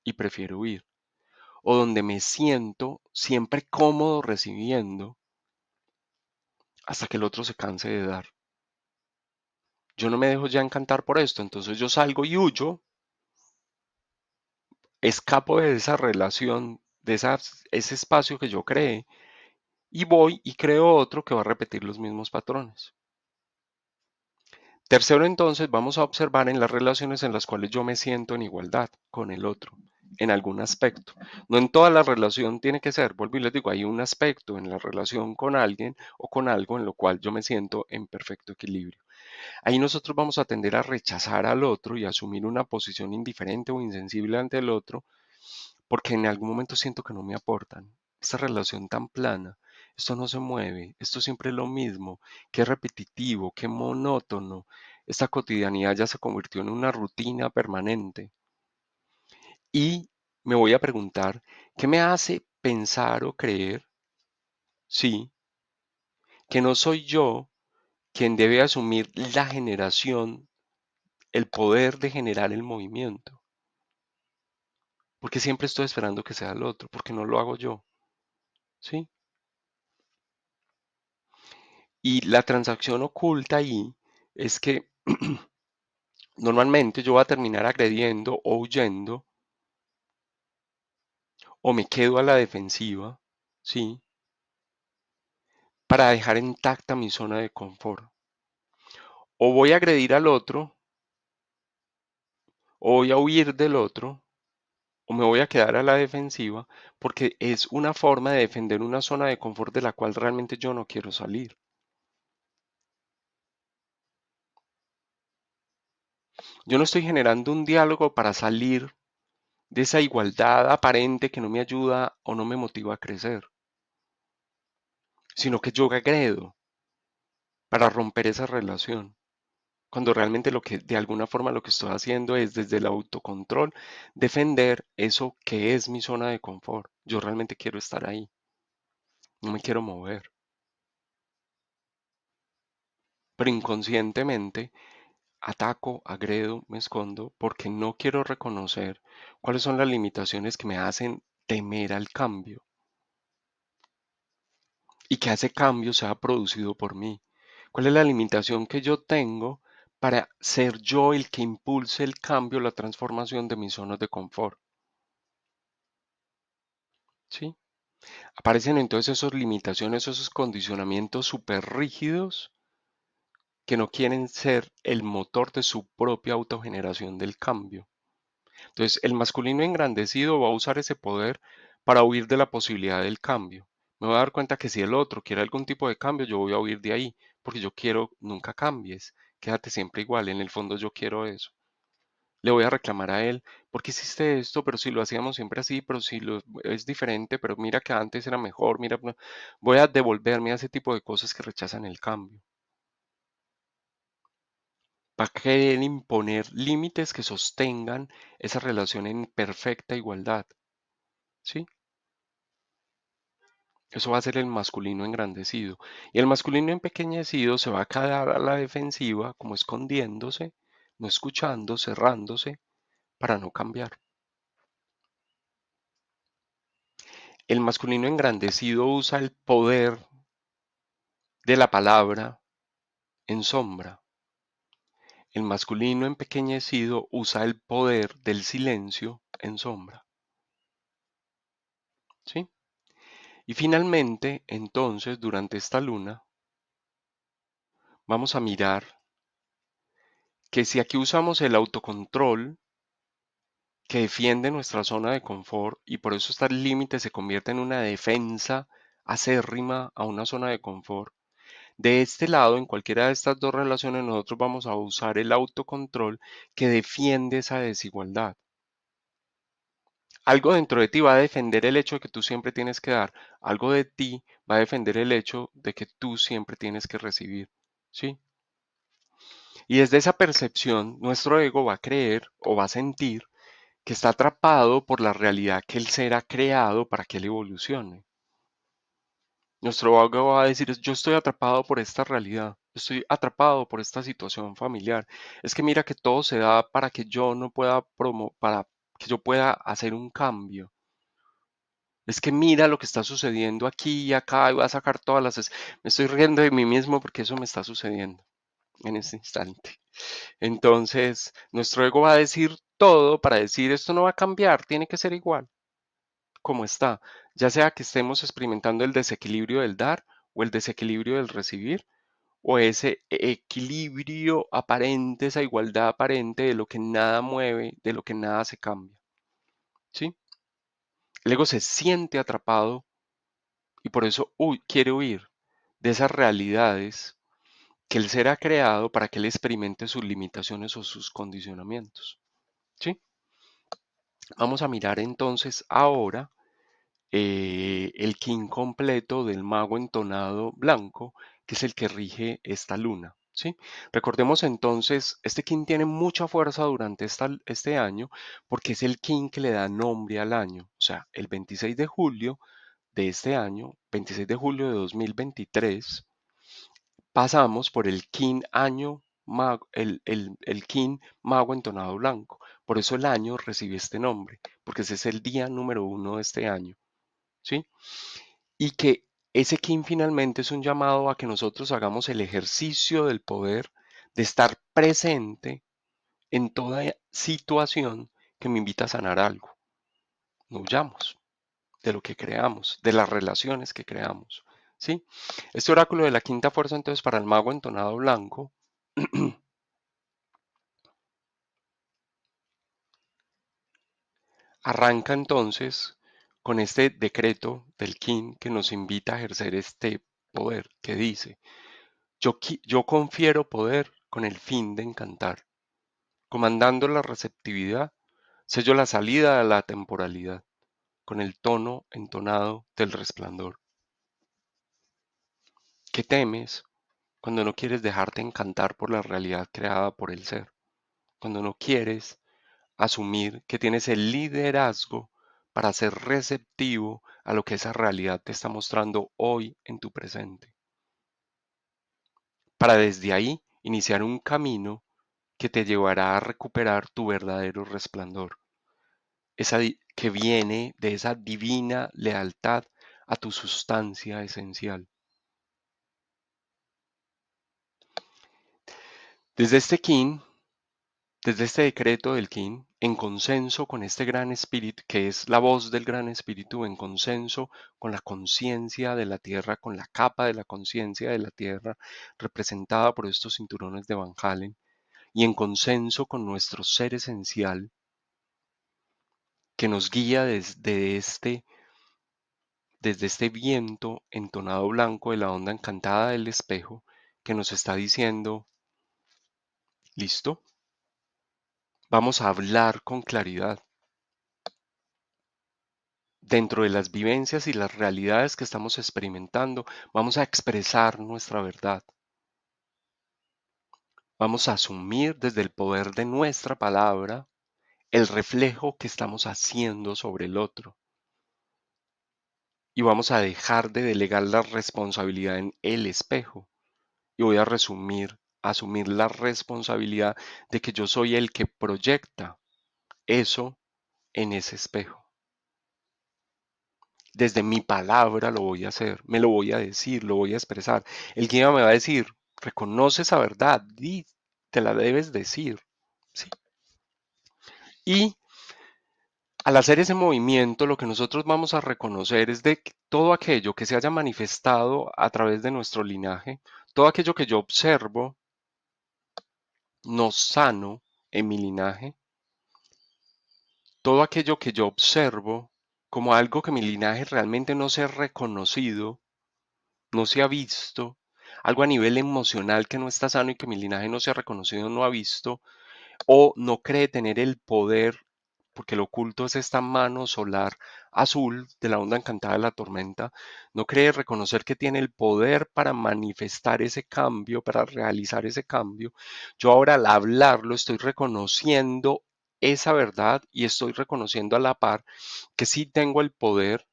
y prefiero huir, o donde me siento siempre cómodo recibiendo hasta que el otro se canse de dar. Yo no me dejo ya encantar por esto, entonces yo salgo y huyo, escapo de esa relación, de ese espacio que yo creé, y voy y creo otro que va a repetir los mismos patrones. Tercero, entonces, vamos a observar en las relaciones en las cuales yo me siento en igualdad con el otro, en algún aspecto. No en toda la relación tiene que ser, vuelvo y les digo, hay un aspecto en la relación con alguien o con algo en lo cual yo me siento en perfecto equilibrio. Ahí nosotros vamos a tender a rechazar al otro y a asumir una posición indiferente o insensible ante el otro, porque en algún momento siento que no me aportan. Esta relación tan plana, esto no se mueve, esto siempre es lo mismo, qué repetitivo, qué monótono. Esta cotidianidad ya se convirtió en una rutina permanente. Y me voy a preguntar, ¿qué me hace pensar o creer, sí, que no soy yo quien debe asumir la generación, el poder de generar el movimiento? Porque siempre estoy esperando que sea el otro, porque no lo hago yo, ¿sí? Y la transacción oculta ahí es que normalmente yo voy a terminar agrediendo o huyendo o me quedo a la defensiva, ¿sí? Para dejar intacta mi zona de confort. O voy a agredir al otro, o voy a huir del otro, o me voy a quedar a la defensiva, porque es una forma de defender una zona de confort de la cual realmente yo no quiero salir. Yo no estoy generando un diálogo para salir de esa igualdad aparente que no me ayuda o no me motiva a crecer, sino que yo agredo para romper esa relación. Cuando realmente lo que de alguna forma lo que estoy haciendo es desde el autocontrol defender eso que es mi zona de confort. Yo realmente quiero estar ahí, no me quiero mover, pero inconscientemente ataco, agredo, me escondo porque no quiero reconocer cuáles son las limitaciones que me hacen temer al cambio y que ese cambio sea producido por mí. ¿Cuál es la limitación que yo tengo para ser yo el que impulse el cambio, la transformación de mis zonas de confort? ¿Sí? Aparecen entonces esas limitaciones, esos condicionamientos súper rígidos que no quieren ser el motor de su propia autogeneración del cambio. Entonces, el masculino engrandecido va a usar ese poder para huir de la posibilidad del cambio. Me voy a dar cuenta que si el otro quiere algún tipo de cambio, yo voy a huir de ahí, porque yo quiero nunca cambies, quédate siempre igual, en el fondo yo quiero eso. Le voy a reclamar a él, ¿por qué hiciste esto? Pero si lo hacíamos siempre así, pero si lo, es diferente, pero mira que antes era mejor, mira, voy a devolverme a ese tipo de cosas que rechazan el cambio. Va a querer imponer límites que sostengan esa relación en perfecta igualdad, ¿sí? Eso va a ser el masculino engrandecido. Y el masculino empequeñecido se va a quedar a la defensiva, como escondiéndose, no escuchando, cerrándose, para no cambiar. El masculino engrandecido usa el poder de la palabra en sombra. El masculino empequeñecido usa el poder del silencio en sombra. ¿Sí? Y finalmente, entonces, durante esta luna, vamos a mirar que si aquí usamos el autocontrol que defiende nuestra zona de confort y por eso este límite se convierte en una defensa acérrima a una zona de confort. De este lado, en cualquiera de estas dos relaciones, nosotros vamos a usar el autocontrol que defiende esa desigualdad. Algo dentro de ti va a defender el hecho de que tú siempre tienes que dar. Algo de ti va a defender el hecho de que tú siempre tienes que recibir. ¿Sí? Y desde esa percepción, nuestro ego va a creer o va a sentir que está atrapado por la realidad que el ser ha creado para que él evolucione. Nuestro ego va a decir, yo estoy atrapado por esta realidad, estoy atrapado por esta situación familiar. Es que mira que todo se da para que yo no pueda para que yo pueda hacer un cambio. Es que mira lo que está sucediendo aquí y acá y voy a sacar todas Me estoy riendo de mí mismo porque eso me está sucediendo en este instante. Entonces, nuestro ego va a decir todo para decir, esto no va a cambiar, tiene que ser igual como está, ya sea que estemos experimentando el desequilibrio del dar o el desequilibrio del recibir, o ese equilibrio aparente, esa igualdad aparente de lo que nada mueve, de lo que nada se cambia. ¿Sí? El ego se siente atrapado y por eso quiere huir de esas realidades que el ser ha creado para que él experimente sus limitaciones o sus condicionamientos. ¿Sí? Vamos a mirar entonces ahora el kin completo del mago entonado blanco, que es el que rige esta luna. ¿Sí? Recordemos entonces, este kin tiene mucha fuerza durante este año porque es el kin que le da nombre al año. O sea, el 26 de julio de este año, 26 de julio de 2023, pasamos por el kin año mago, el kin mago entonado blanco. Por eso el año recibe este nombre, porque ese es el día número 1 de este año. ¿Sí? Y que ese kin finalmente es un llamado a que nosotros hagamos el ejercicio del poder de estar presente en toda situación que me invita a sanar algo. No huyamos de lo que creamos, de las relaciones que creamos. ¿Sí? Este oráculo de la quinta fuerza entonces para el mago entonado blanco arranca entonces con este decreto del kin que nos invita a ejercer este poder que dice, yo confiero poder con el fin de encantar. Comandando la receptividad, sello la salida a la temporalidad, con el tono entonado del resplandor. ¿Qué temes cuando no quieres dejarte encantar por la realidad creada por el ser? Cuando no quieres asumir que tienes el liderazgo para ser receptivo a lo que esa realidad te está mostrando hoy en tu presente. Para desde ahí iniciar un camino que te llevará a recuperar tu verdadero resplandor, que viene de esa divina lealtad a tu sustancia esencial. Desde este kin, desde este decreto del kin, en consenso con este gran espíritu, que es la voz del gran espíritu, en consenso con la conciencia de la tierra, con la capa de la conciencia de la tierra, representada por estos cinturones de Van Halen, y en consenso con nuestro ser esencial, que nos guía desde este viento entonado blanco de la onda encantada del espejo que nos está diciendo, listo, vamos a hablar con claridad. Dentro de las vivencias y las realidades que estamos experimentando, vamos a expresar nuestra verdad. Vamos a asumir desde el poder de nuestra palabra el reflejo que estamos haciendo sobre el otro. Y vamos a dejar de delegar la responsabilidad en el espejo. Y voy a asumir la responsabilidad de que yo soy el que proyecta eso en ese espejo. Desde mi palabra lo voy a hacer, me lo voy a decir, lo voy a expresar. El guía me va a decir, reconoce esa verdad, te la debes decir. ¿Sí? Y al hacer ese movimiento, lo que nosotros vamos a reconocer es de que todo aquello que se haya manifestado a través de nuestro linaje, todo aquello que yo observo no sano en mi linaje, todo aquello que yo observo como algo que mi linaje realmente no se ha reconocido, no se ha visto, algo a nivel emocional que no está sano y que mi linaje no se ha reconocido, no ha visto, o no cree tener el poder porque lo oculto es esta mano solar azul de la onda encantada de la tormenta, no cree reconocer que tiene el poder para manifestar ese cambio, para realizar ese cambio. Yo ahora al hablarlo estoy reconociendo esa verdad y estoy reconociendo a la par que sí tengo el poder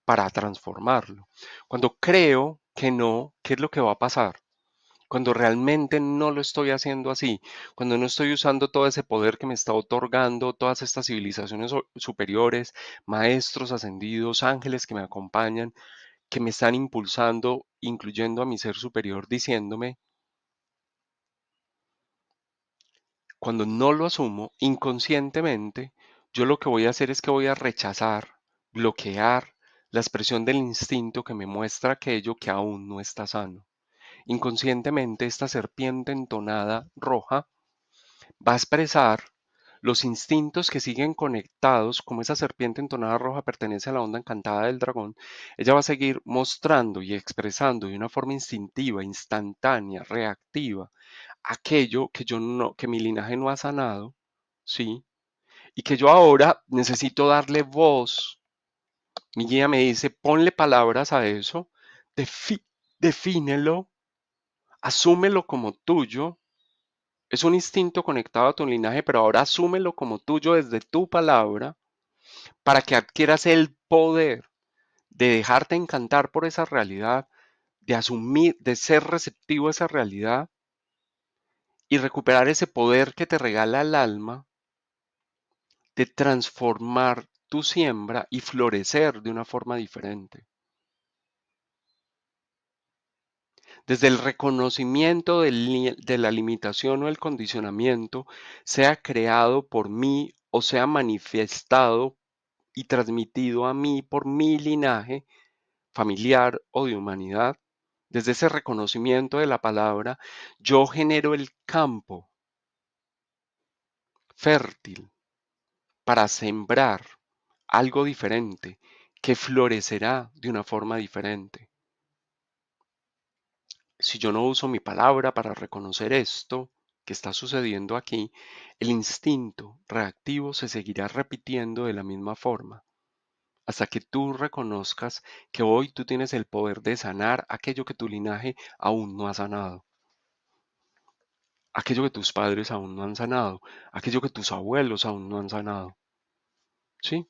para transformarlo. Cuando creo que no, ¿qué es lo que va a pasar? Cuando realmente no lo estoy haciendo así, cuando no estoy usando todo ese poder que me está otorgando todas estas civilizaciones superiores, maestros ascendidos, ángeles que me acompañan, que me están impulsando, incluyendo a mi ser superior, diciéndome, cuando no lo asumo inconscientemente, yo lo que voy a hacer es que voy a rechazar, bloquear la expresión del instinto que me muestra aquello que aún no está sano. Inconscientemente, esta serpiente entonada roja va a expresar los instintos que siguen conectados, como esa serpiente entonada roja pertenece a la onda encantada del dragón, ella va a seguir mostrando y expresando de una forma instintiva, instantánea, reactiva, aquello que yo no, que mi linaje no ha sanado, ¿sí? Y que yo ahora necesito darle voz. Mi guía me dice, ponle palabras a eso, defínelo, asúmelo como tuyo. Es un instinto conectado a tu linaje, pero ahora asúmelo como tuyo desde tu palabra para que adquieras el poder de dejarte encantar por esa realidad, de asumir, de ser receptivo a esa realidad y recuperar ese poder que te regala el alma de transformar tu siembra y florecer de una forma diferente. Desde el reconocimiento de la limitación o el condicionamiento, sea creado por mí o sea manifestado y transmitido a mí por mi linaje familiar o de humanidad, desde ese reconocimiento de la palabra, yo genero el campo fértil para sembrar algo diferente que florecerá de una forma diferente. Si yo no uso mi palabra para reconocer esto que está sucediendo aquí, el instinto reactivo se seguirá repitiendo de la misma forma hasta que tú reconozcas que hoy tú tienes el poder de sanar aquello que tu linaje aún no ha sanado, aquello que tus padres aún no han sanado, aquello que tus abuelos aún no han sanado. ¿Sí?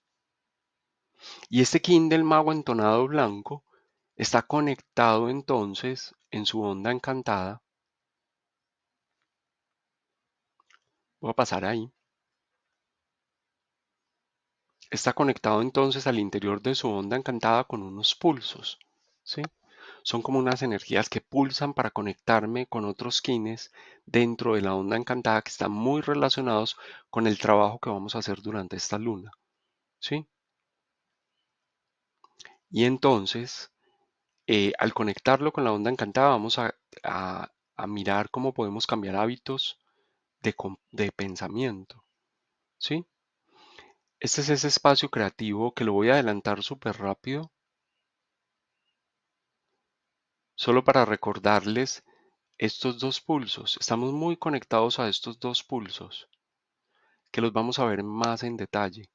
Y este kin del mago entonado blanco está conectado entonces en su onda encantada. Voy a pasar ahí. Está conectado entonces al interior de su onda encantada con unos pulsos. ¿Sí? Son como unas energías que pulsan para conectarme con otros kines dentro de la onda encantada que están muy relacionados con el trabajo que vamos a hacer durante esta luna. ¿Sí? Y entonces, al conectarlo con la onda encantada, vamos a mirar cómo podemos cambiar hábitos de pensamiento. ¿Sí? Este es ese espacio creativo que lo voy a adelantar súper rápido, solo para recordarles estos dos pulsos. Estamos muy conectados a estos dos pulsos, que los vamos a ver más en detalle.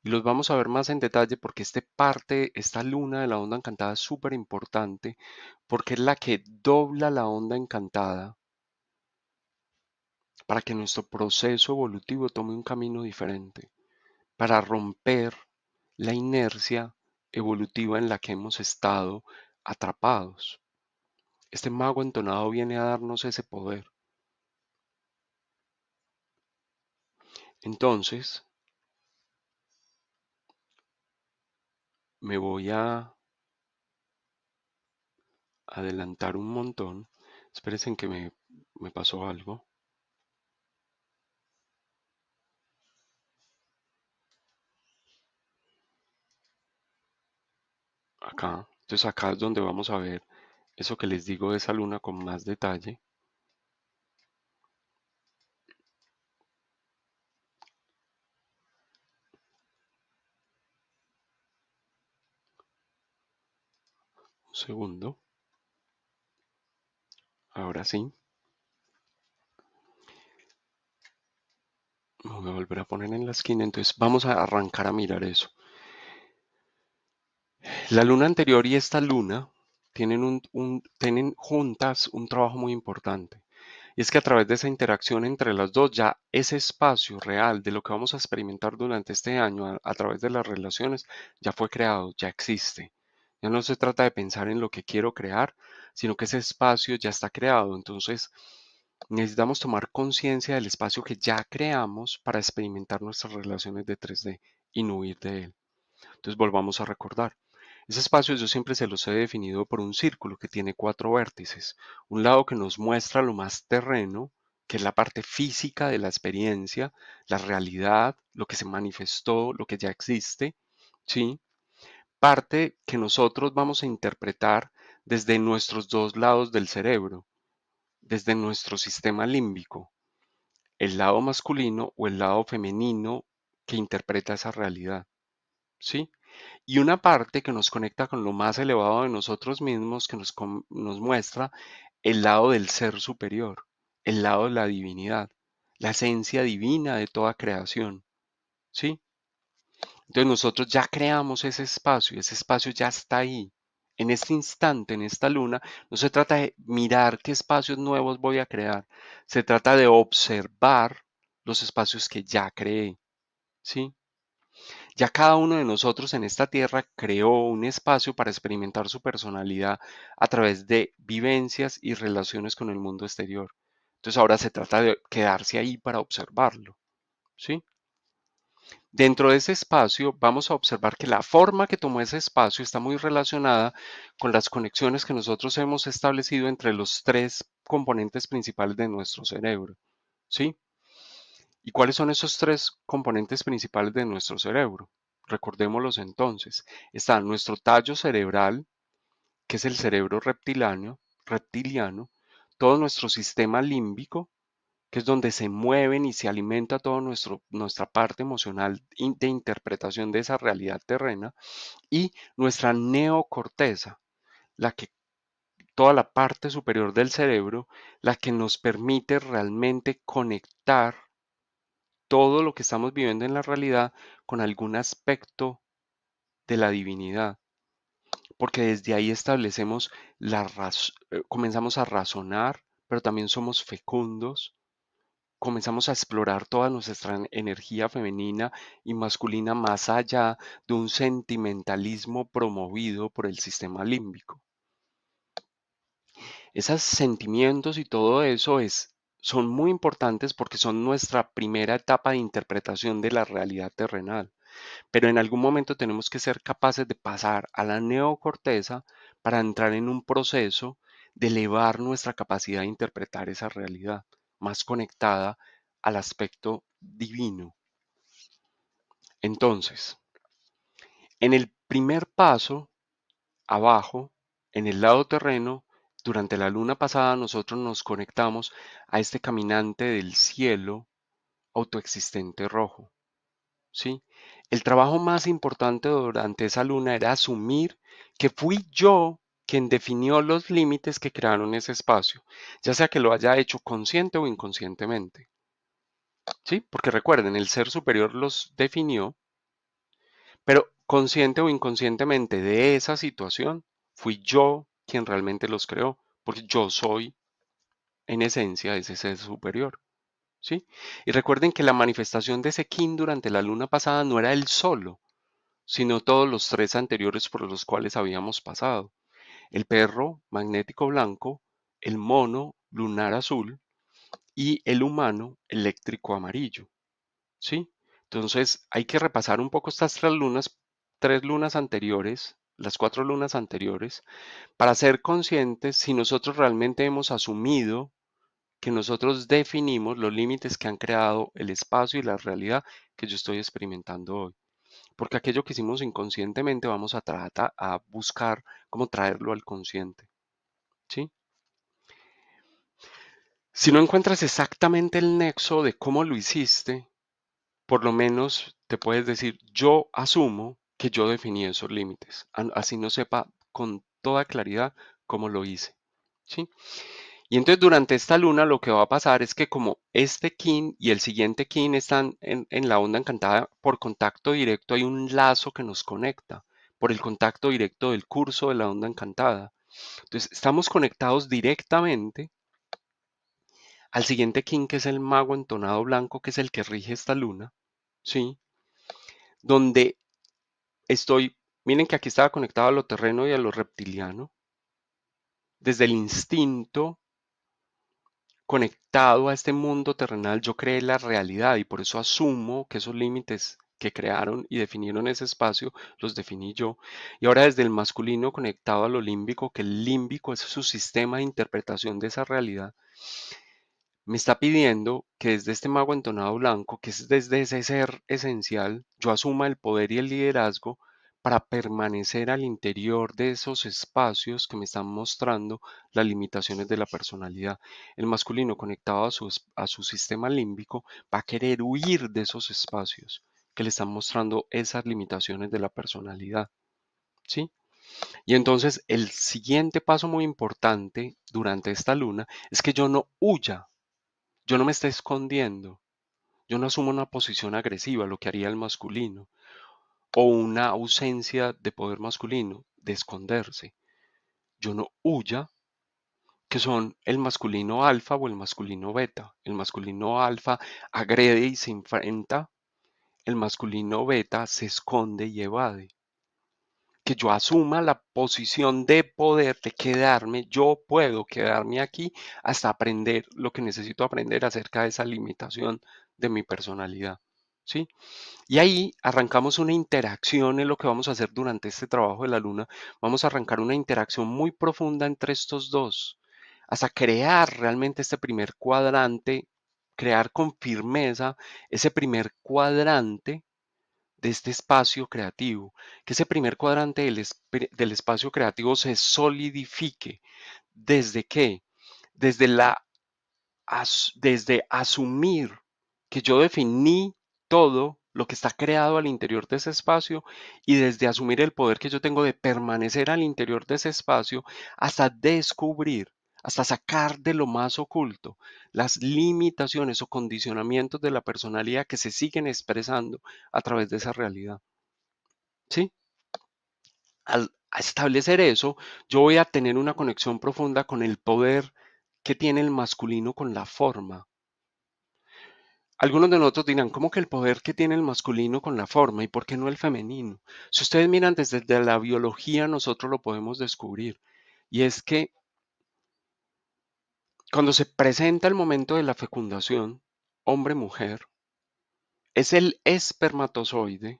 Y los vamos a ver más en detalle porque esta luna de la onda encantada es súper importante, porque es la que dobla la onda encantada para que nuestro proceso evolutivo tome un camino diferente, para romper la inercia evolutiva en la que hemos estado atrapados. Este mago entonado viene a darnos ese poder. Entonces, me voy a adelantar un montón. Espérense que me pasó algo acá. Entonces acá es donde vamos a ver eso que les digo de esa luna con más detalle. Un segundo. Ahora sí. Me voy a volver a poner en la esquina, entonces vamos a arrancar a mirar eso. La luna anterior y esta luna tienen juntas un trabajo muy importante. Y es que a través de esa interacción entre las dos, ya ese espacio real de lo que vamos a experimentar durante este año a través de las relaciones ya fue creado, ya existe. Ya no se trata de pensar en lo que quiero crear, sino que ese espacio ya está creado. Entonces, necesitamos tomar conciencia del espacio que ya creamos para experimentar nuestras relaciones de 3D y no huir de él. Entonces volvamos a recordar. Ese espacio yo siempre se los he definido por un círculo que tiene 4 vértices. Un lado que nos muestra lo más terreno, que es la parte física de la experiencia, la realidad, lo que se manifestó, lo que ya existe, ¿sí? Parte que nosotros vamos a interpretar desde nuestros dos lados del cerebro, desde nuestro sistema límbico, el lado masculino o el lado femenino que interpreta esa realidad, ¿sí? Y una parte que nos conecta con lo más elevado de nosotros mismos, que nos muestra el lado del ser superior, el lado de la divinidad, la esencia divina de toda creación, ¿sí? Entonces nosotros ya creamos ese espacio ya está ahí. En este instante, en esta luna, no se trata de mirar qué espacios nuevos voy a crear, se trata de observar los espacios que ya creé, ¿sí? Ya cada uno de nosotros en esta tierra creó un espacio para experimentar su personalidad a través de vivencias y relaciones con el mundo exterior. Entonces ahora se trata de quedarse ahí para observarlo, ¿sí? Dentro de ese espacio vamos a observar que la forma que tomó ese espacio está muy relacionada con las conexiones que nosotros hemos establecido entre los 3 componentes principales de nuestro cerebro, ¿sí? ¿Y cuáles son esos 3 componentes principales de nuestro cerebro? Recordémoslos entonces. Está nuestro tallo cerebral, que es el cerebro reptiliano, todo nuestro sistema límbico, que es donde se mueven y se alimenta toda nuestra parte emocional de interpretación de esa realidad terrena, y nuestra neocorteza, la que toda la parte superior del cerebro, la que nos permite realmente conectar todo lo que estamos viviendo en la realidad con algún aspecto de la divinidad, porque desde ahí establecemos comenzamos a razonar, pero también somos fecundos, comenzamos a explorar toda nuestra energía femenina y masculina más allá de un sentimentalismo promovido por el sistema límbico. Esos sentimientos y todo eso son muy importantes porque son nuestra primera etapa de interpretación de la realidad terrenal. Pero en algún momento tenemos que ser capaces de pasar a la neocorteza para entrar en un proceso de elevar nuestra capacidad de interpretar esa realidad, más conectada al aspecto divino. Entonces, en el primer paso, abajo, en el lado terreno, durante la luna pasada nosotros nos conectamos a este caminante del cielo autoexistente rojo. ¿Sí? El trabajo más importante durante esa luna era asumir que fui yo quien definió los límites que crearon ese espacio, ya sea que lo haya hecho consciente o inconscientemente. ¿Sí? Porque recuerden, el ser superior los definió, pero consciente o inconscientemente de esa situación, fui yo quien realmente los creó, porque yo soy en esencia ese ser superior. ¿Sí? Y recuerden que la manifestación de ese kin durante la luna pasada no era él solo, sino todos los 3 anteriores por los cuales habíamos pasado. El perro magnético blanco, el mono lunar azul y el humano eléctrico amarillo. ¿Sí? Entonces hay que repasar un poco estas 3 lunas anteriores, las 4 lunas anteriores, para ser conscientes si nosotros realmente hemos asumido que nosotros definimos los límites que han creado el espacio y la realidad que yo estoy experimentando hoy. Porque aquello que hicimos inconscientemente vamos a tratar a buscar cómo traerlo al consciente, ¿sí? Si no encuentras exactamente el nexo de cómo lo hiciste, por lo menos te puedes decir, yo asumo que yo definí esos límites, así no sepa con toda claridad cómo lo hice, ¿sí? Y entonces durante esta luna lo que va a pasar es que como este kin y el siguiente kin están en la onda encantada, por contacto directo hay un lazo que nos conecta, por el contacto directo del curso de la onda encantada. Entonces estamos conectados directamente al siguiente kin, que es el mago entonado blanco, que es el que rige esta luna, ¿sí? Donde estoy, miren que aquí estaba conectado a lo terreno y a lo reptiliano, desde el instinto conectado a este mundo terrenal, yo creé la realidad y por eso asumo que esos límites que crearon y definieron ese espacio, los definí yo. Y ahora desde el masculino conectado a lo límbico, que el límbico es su sistema de interpretación de esa realidad, me está pidiendo que desde este mago entonado blanco, que es desde ese ser esencial, yo asuma el poder y el liderazgo para permanecer al interior de esos espacios que me están mostrando las limitaciones de la personalidad. El masculino conectado a su sistema límbico va a querer huir de esos espacios que le están mostrando esas limitaciones de la personalidad. ¿Sí? Y entonces el siguiente paso muy importante durante esta luna es que yo no huya, yo no me esté escondiendo, yo no asumo una posición agresiva, lo que haría el masculino, o una ausencia de poder masculino, de esconderse. Yo no huya, que son el masculino alfa o el masculino beta. El masculino alfa agrede y se enfrenta, el masculino beta se esconde y evade. Que yo asuma la posición de poder, de quedarme, yo puedo quedarme aquí hasta aprender lo que necesito aprender acerca de esa limitación de mi personalidad. ¿Sí? Y ahí arrancamos una interacción en lo que vamos a hacer durante este trabajo de la luna. Vamos a arrancar una interacción muy profunda entre estos dos, hasta crear realmente este primer cuadrante, crear con firmeza ese primer cuadrante de este espacio creativo, que ese primer cuadrante del espacio creativo se solidifique. ¿Desde qué? Desde desde asumir que yo definí todo lo que está creado al interior de ese espacio y desde asumir el poder que yo tengo de permanecer al interior de ese espacio hasta descubrir, hasta sacar de lo más oculto las limitaciones o condicionamientos de la personalidad que se siguen expresando a través de esa realidad. ¿Sí? Al establecer eso, yo voy a tener una conexión profunda con el poder que tiene el masculino con la forma. Algunos de nosotros dirán, ¿cómo que el poder que tiene el masculino con la forma y por qué no el femenino? Si ustedes miran desde la biología, nosotros lo podemos descubrir. Y es que cuando se presenta el momento de la fecundación, hombre-mujer, es el espermatozoide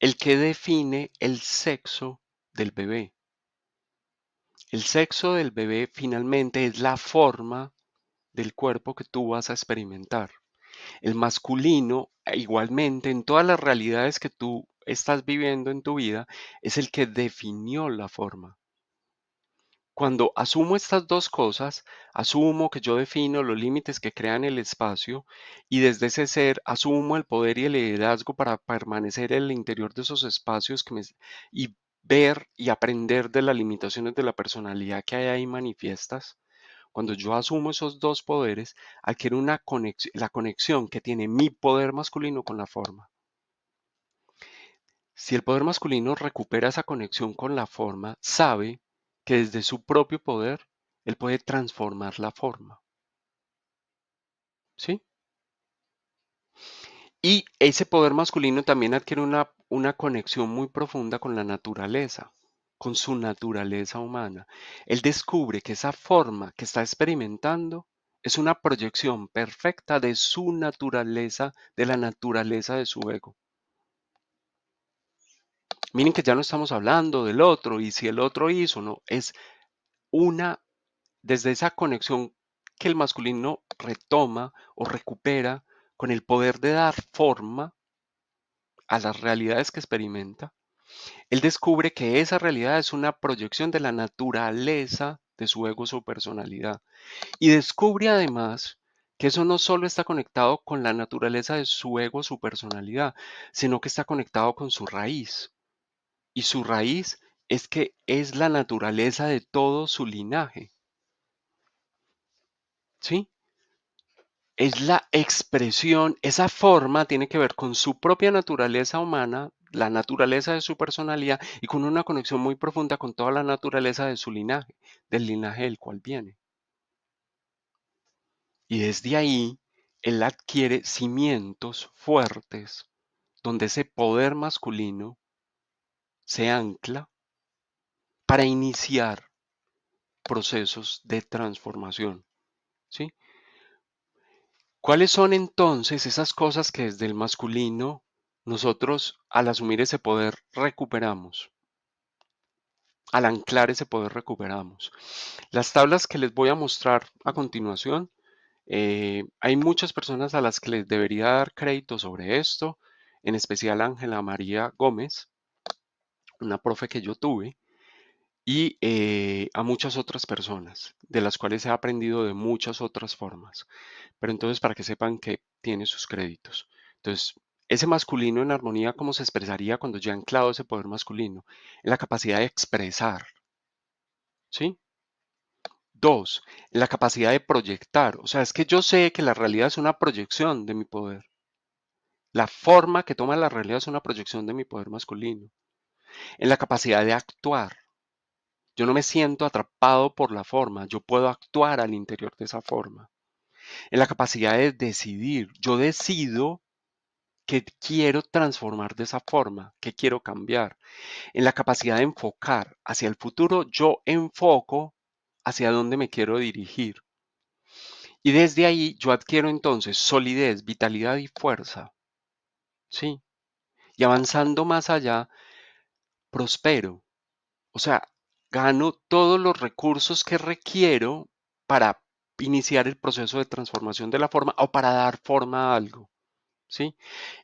el que define el sexo del bebé. El sexo del bebé finalmente es la forma del cuerpo que tú vas a experimentar. El masculino, igualmente, en todas las realidades que tú estás viviendo en tu vida, es el que definió la forma. Cuando asumo estas dos cosas, asumo que yo defino los límites que crean el espacio y desde ese ser asumo el poder y el liderazgo para permanecer en el interior de esos espacios y ver y aprender de las limitaciones de la personalidad que hay ahí manifiestas. Cuando yo asumo esos dos poderes, adquiero la conexión que tiene mi poder masculino con la forma. Si el poder masculino recupera esa conexión con la forma, sabe que desde su propio poder, él puede transformar la forma. ¿Sí? Y ese poder masculino también adquiere una conexión muy profunda con la naturaleza, con su naturaleza humana. Él descubre que esa forma que está experimentando es una proyección perfecta de su naturaleza, de la naturaleza de su ego. Miren que ya no estamos hablando del otro y si el otro hizo, no, es una, desde esa conexión que el masculino retoma o recupera con el poder de dar forma a las realidades que experimenta, él descubre que esa realidad es una proyección de la naturaleza de su ego, su personalidad. Y descubre además que eso no solo está conectado con la naturaleza de su ego, su personalidad, sino que está conectado con su raíz. Y su raíz es que es la naturaleza de todo su linaje. ¿sí? Es la expresión, esa forma tiene que ver con su propia naturaleza humana, la naturaleza de su personalidad y con una conexión muy profunda con toda la naturaleza de su linaje, del linaje del cual viene. Y desde ahí, él adquiere cimientos fuertes donde ese poder masculino se ancla para iniciar procesos de transformación, ¿sí? ¿Cuáles son entonces esas cosas que desde el masculino nosotros al asumir ese poder recuperamos? Al anclar ese poder recuperamos. Las tablas que les voy a mostrar a continuación, hay muchas personas a las que les debería dar crédito sobre esto, en especial Ángela María Gómez, una profe que yo tuve, y a muchas otras personas, de las cuales he aprendido de muchas otras formas. Pero entonces, para que sepan que tiene sus créditos. Entonces, ese masculino en armonía, ¿cómo se expresaría cuando ya ha anclado ese poder masculino? En la capacidad de expresar, ¿sí? Dos, en la capacidad de proyectar. O sea, es que yo sé que la realidad es una proyección de mi poder. La forma que toma la realidad es una proyección de mi poder masculino. En la capacidad de actuar. Yo no me siento atrapado por la forma, yo puedo actuar al interior de esa forma. En la capacidad de decidir. Yo decido que quiero transformar de esa forma, que quiero cambiar. En la capacidad de enfocar hacia el futuro, yo enfoco hacia dónde me quiero dirigir. Y desde ahí yo adquiero entonces solidez, vitalidad y fuerza, ¿sí? Y avanzando más allá, prospero. O sea, gano todos los recursos que requiero para iniciar el proceso de transformación de la forma o para dar forma a algo, ¿sí?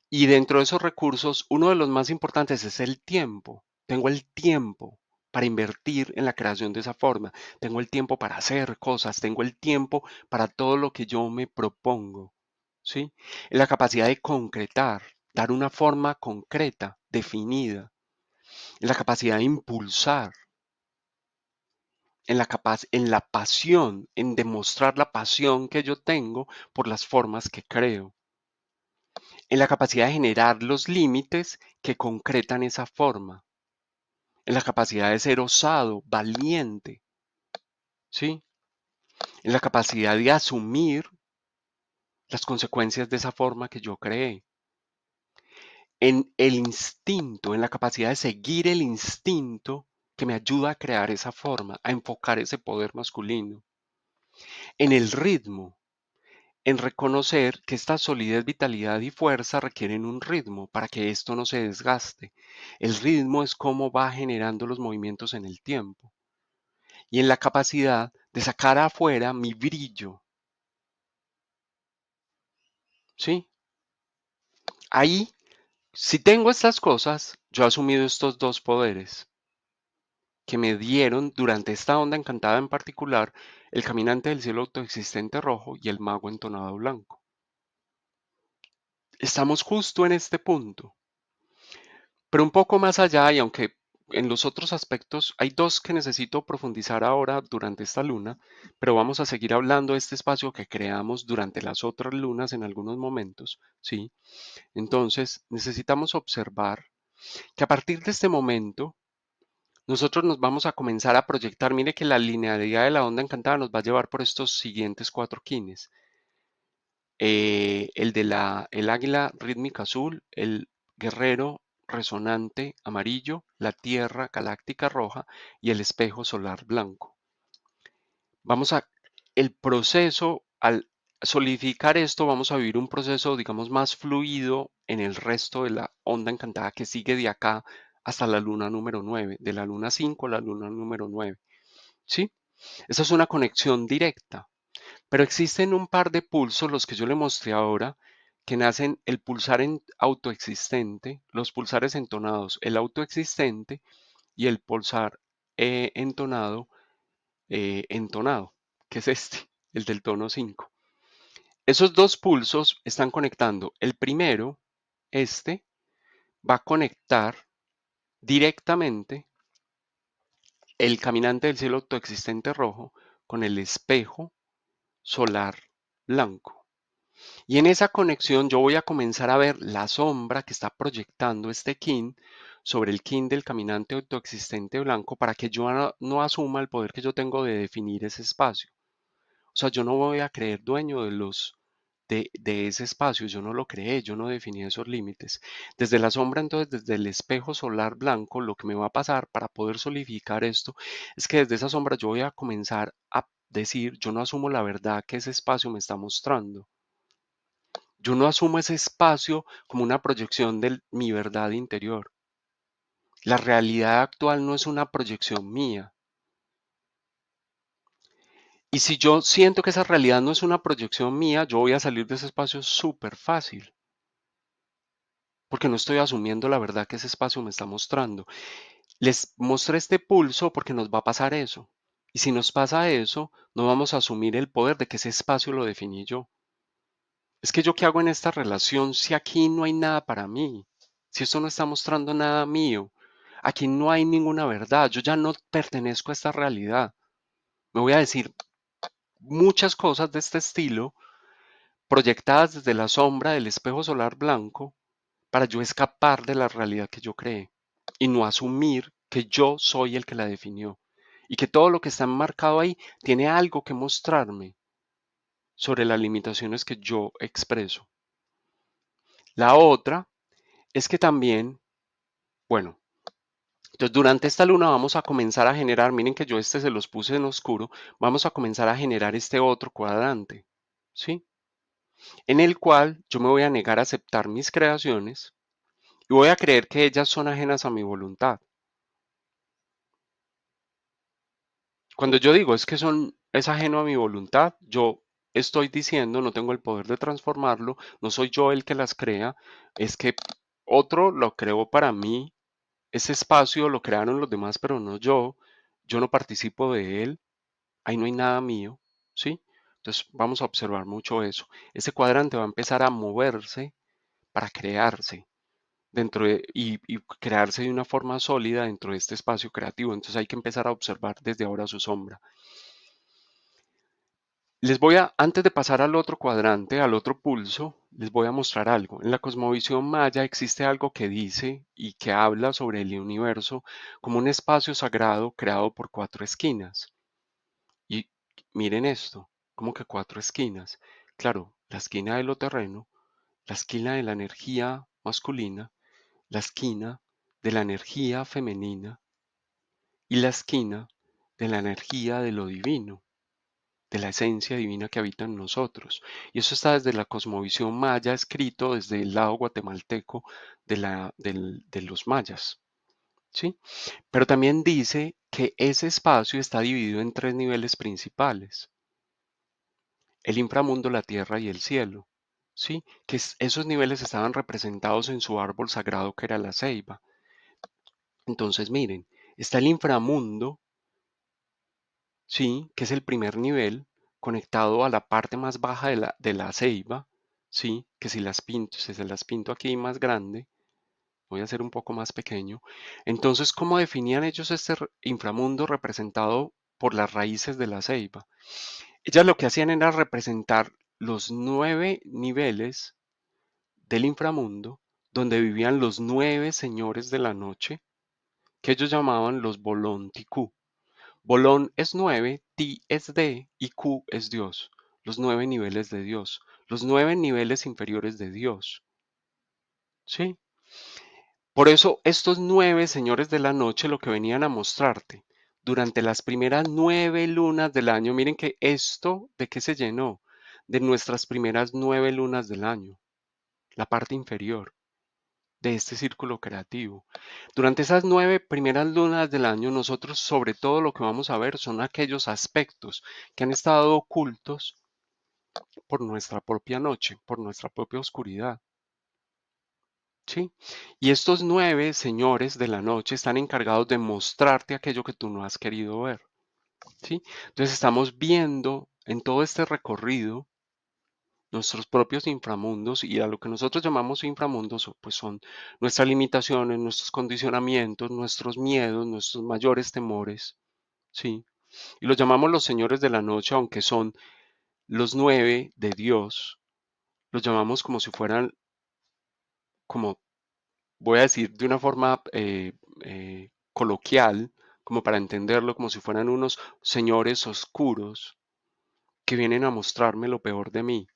Y dentro de esos recursos, uno de los más importantes es el tiempo. Tengo el tiempo para invertir en la creación de esa forma. Tengo el tiempo para hacer cosas. Tengo el tiempo para todo lo que yo me propongo. ¿Sí? En la capacidad de concretar, dar una forma concreta, definida. En la capacidad de impulsar. En la pasión, en demostrar la pasión que yo tengo por las formas que creo. En la capacidad de generar los límites que concretan esa forma, en la capacidad de ser osado, valiente, ¿sí? En la capacidad de asumir las consecuencias de esa forma que yo creé, en el instinto, en la capacidad de seguir el instinto que me ayuda a crear esa forma, a enfocar ese poder masculino, en el ritmo, en reconocer que esta solidez, vitalidad y fuerza requieren un ritmo para que esto no se desgaste. El ritmo es cómo va generando los movimientos en el tiempo y en la capacidad de sacar afuera mi brillo, ¿sí? Ahí, si tengo estas cosas, yo he asumido estos dos poderes que me dieron durante esta onda encantada en particular el caminante del cielo autoexistente rojo y el mago entonado blanco. Estamos justo en este punto. Pero un poco más allá, y aunque en los otros aspectos hay dos que necesito profundizar ahora durante esta luna, pero vamos a seguir hablando de este espacio que creamos durante las otras lunas en algunos momentos, ¿sí? Entonces, necesitamos observar que a partir de este momento, nosotros nos vamos a comenzar a proyectar. Mire que la linealidad de la onda encantada nos va a llevar por estos siguientes cuatro kines. El águila rítmica azul, el guerrero resonante amarillo, la tierra galáctica roja y el espejo solar blanco. Vamos a, el proceso, al solidificar esto, vamos a vivir un proceso, digamos, más fluido en el resto de la onda encantada que sigue de acá hasta la luna número 9, de la luna 5 a la luna número 9. ¿Sí? Esa es una conexión directa. Pero existen un par de pulsos, los que yo le mostré ahora, que nacen el pulsar autoexistente, los pulsares entonados, el autoexistente y el pulsar entonado, que es este, el del tono 5. Esos dos pulsos están conectando. El primero, este, va a conectar directamente el caminante del cielo autoexistente rojo con el espejo solar blanco. Y en esa conexión yo voy a comenzar a ver la sombra que está proyectando este kin sobre el kin del caminante autoexistente blanco para que yo no asuma el poder que yo tengo de definir ese espacio. O sea, yo no voy a creer dueño de ese espacio, yo no lo creé, yo no definí esos límites. Desde la sombra, entonces, desde el espejo solar blanco, lo que me va a pasar para poder solidificar esto es que desde esa sombra yo voy a comenzar a decir, yo no asumo la verdad que ese espacio me está mostrando. Yo no asumo ese espacio como una proyección de mi verdad interior. La realidad actual no es una proyección mía. Y si yo siento que esa realidad no es una proyección mía, yo voy a salir de ese espacio súper fácil, porque no estoy asumiendo la verdad que ese espacio me está mostrando. Les mostré este pulso porque nos va a pasar eso. Y si nos pasa eso, no vamos a asumir el poder de que ese espacio lo definí yo. Es que yo qué hago en esta relación si aquí no hay nada para mí, si esto no está mostrando nada mío, aquí no hay ninguna verdad, yo ya no pertenezco a esta realidad. Me voy a decir muchas cosas de este estilo proyectadas desde la sombra del espejo solar blanco para yo escapar de la realidad que yo creé y no asumir que yo soy el que la definió y que todo lo que está enmarcado ahí tiene algo que mostrarme sobre las limitaciones que yo expreso. La otra es que también, bueno, entonces durante esta luna vamos a comenzar a generar, miren que yo este se los puse en oscuro, vamos a comenzar a generar este otro cuadrante, ¿sí? En el cual yo me voy a negar a aceptar mis creaciones y voy a creer que ellas son ajenas a mi voluntad. Cuando yo digo es ajeno a mi voluntad, yo estoy diciendo, no tengo el poder de transformarlo, no soy yo el que las crea, es que otro lo creó para mí, ese espacio lo crearon los demás, pero no yo no participo de él, ahí no hay nada mío, ¿sí? Entonces vamos a observar mucho eso. Ese cuadrante va a empezar a moverse para crearse y crearse de una forma sólida dentro de este espacio creativo. Entonces hay que empezar a observar desde ahora su sombra. Antes de pasar al otro cuadrante, al otro pulso, les voy a mostrar algo. En la cosmovisión maya existe algo que dice y que habla sobre el universo como un espacio sagrado creado por cuatro esquinas. Y miren esto, como que cuatro esquinas. Claro, la esquina de lo terreno, la esquina de la energía masculina, la esquina de la energía femenina y la esquina de la energía de lo divino, de la esencia divina que habita en nosotros. Y eso está desde la cosmovisión maya, escrito desde el lado guatemalteco de los mayas. ¿Sí? Pero también dice que ese espacio está dividido en tres niveles principales: el inframundo, la tierra y el cielo. ¿Sí? Esos niveles estaban representados en su árbol sagrado que era la ceiba. Entonces, miren, está el inframundo, ¿sí? Que es el primer nivel conectado a la parte más baja de la ceiba, ¿sí? Que si se las pinto aquí más grande, voy a hacer un poco más pequeño. Entonces, ¿cómo definían ellos este inframundo representado por las raíces de la ceiba? Ellas lo que hacían era representar los 9 niveles del inframundo donde vivían los 9 señores de la noche, que ellos llamaban los Bolón Ticú. Bolón es 9, Ti es de y Q es Dios. Los 9 niveles de Dios. Los 9 niveles inferiores de Dios. ¿Sí? Por eso estos 9 señores de la noche lo que venían a mostrarte durante las primeras 9 lunas del año, miren que esto de qué se llenó, de nuestras primeras 9 lunas del año, la parte inferior de este círculo creativo. Durante esas 9 primeras lunas del año, nosotros sobre todo lo que vamos a ver son aquellos aspectos que han estado ocultos por nuestra propia noche, por nuestra propia oscuridad. ¿Sí? Y estos 9 señores de la noche están encargados de mostrarte aquello que tú no has querido ver. ¿Sí? Entonces estamos viendo en todo este recorrido nuestros propios inframundos, y a lo que nosotros llamamos inframundos pues son nuestras limitaciones, nuestros condicionamientos, nuestros miedos, nuestros mayores temores, ¿sí? Y los llamamos los señores de la noche, aunque son Los 9 de Dios los llamamos como si fueran, como voy a decir de una forma coloquial, como para entenderlo, como si fueran unos señores oscuros que vienen a mostrarme lo peor de mí.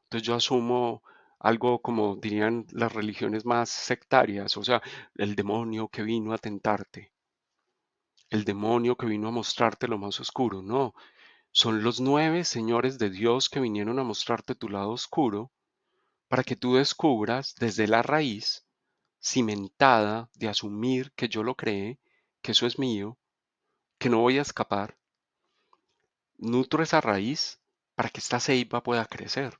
Entonces yo asumo algo como dirían las religiones más sectarias, o sea, el demonio que vino a tentarte, el demonio que vino a mostrarte lo más oscuro. No, son los 9 señores de Dios que vinieron a mostrarte tu lado oscuro para que tú descubras desde la raíz cimentada de asumir que yo lo creé, que eso es mío, que no voy a escapar. Nutro esa raíz para que esta ceiba pueda crecer.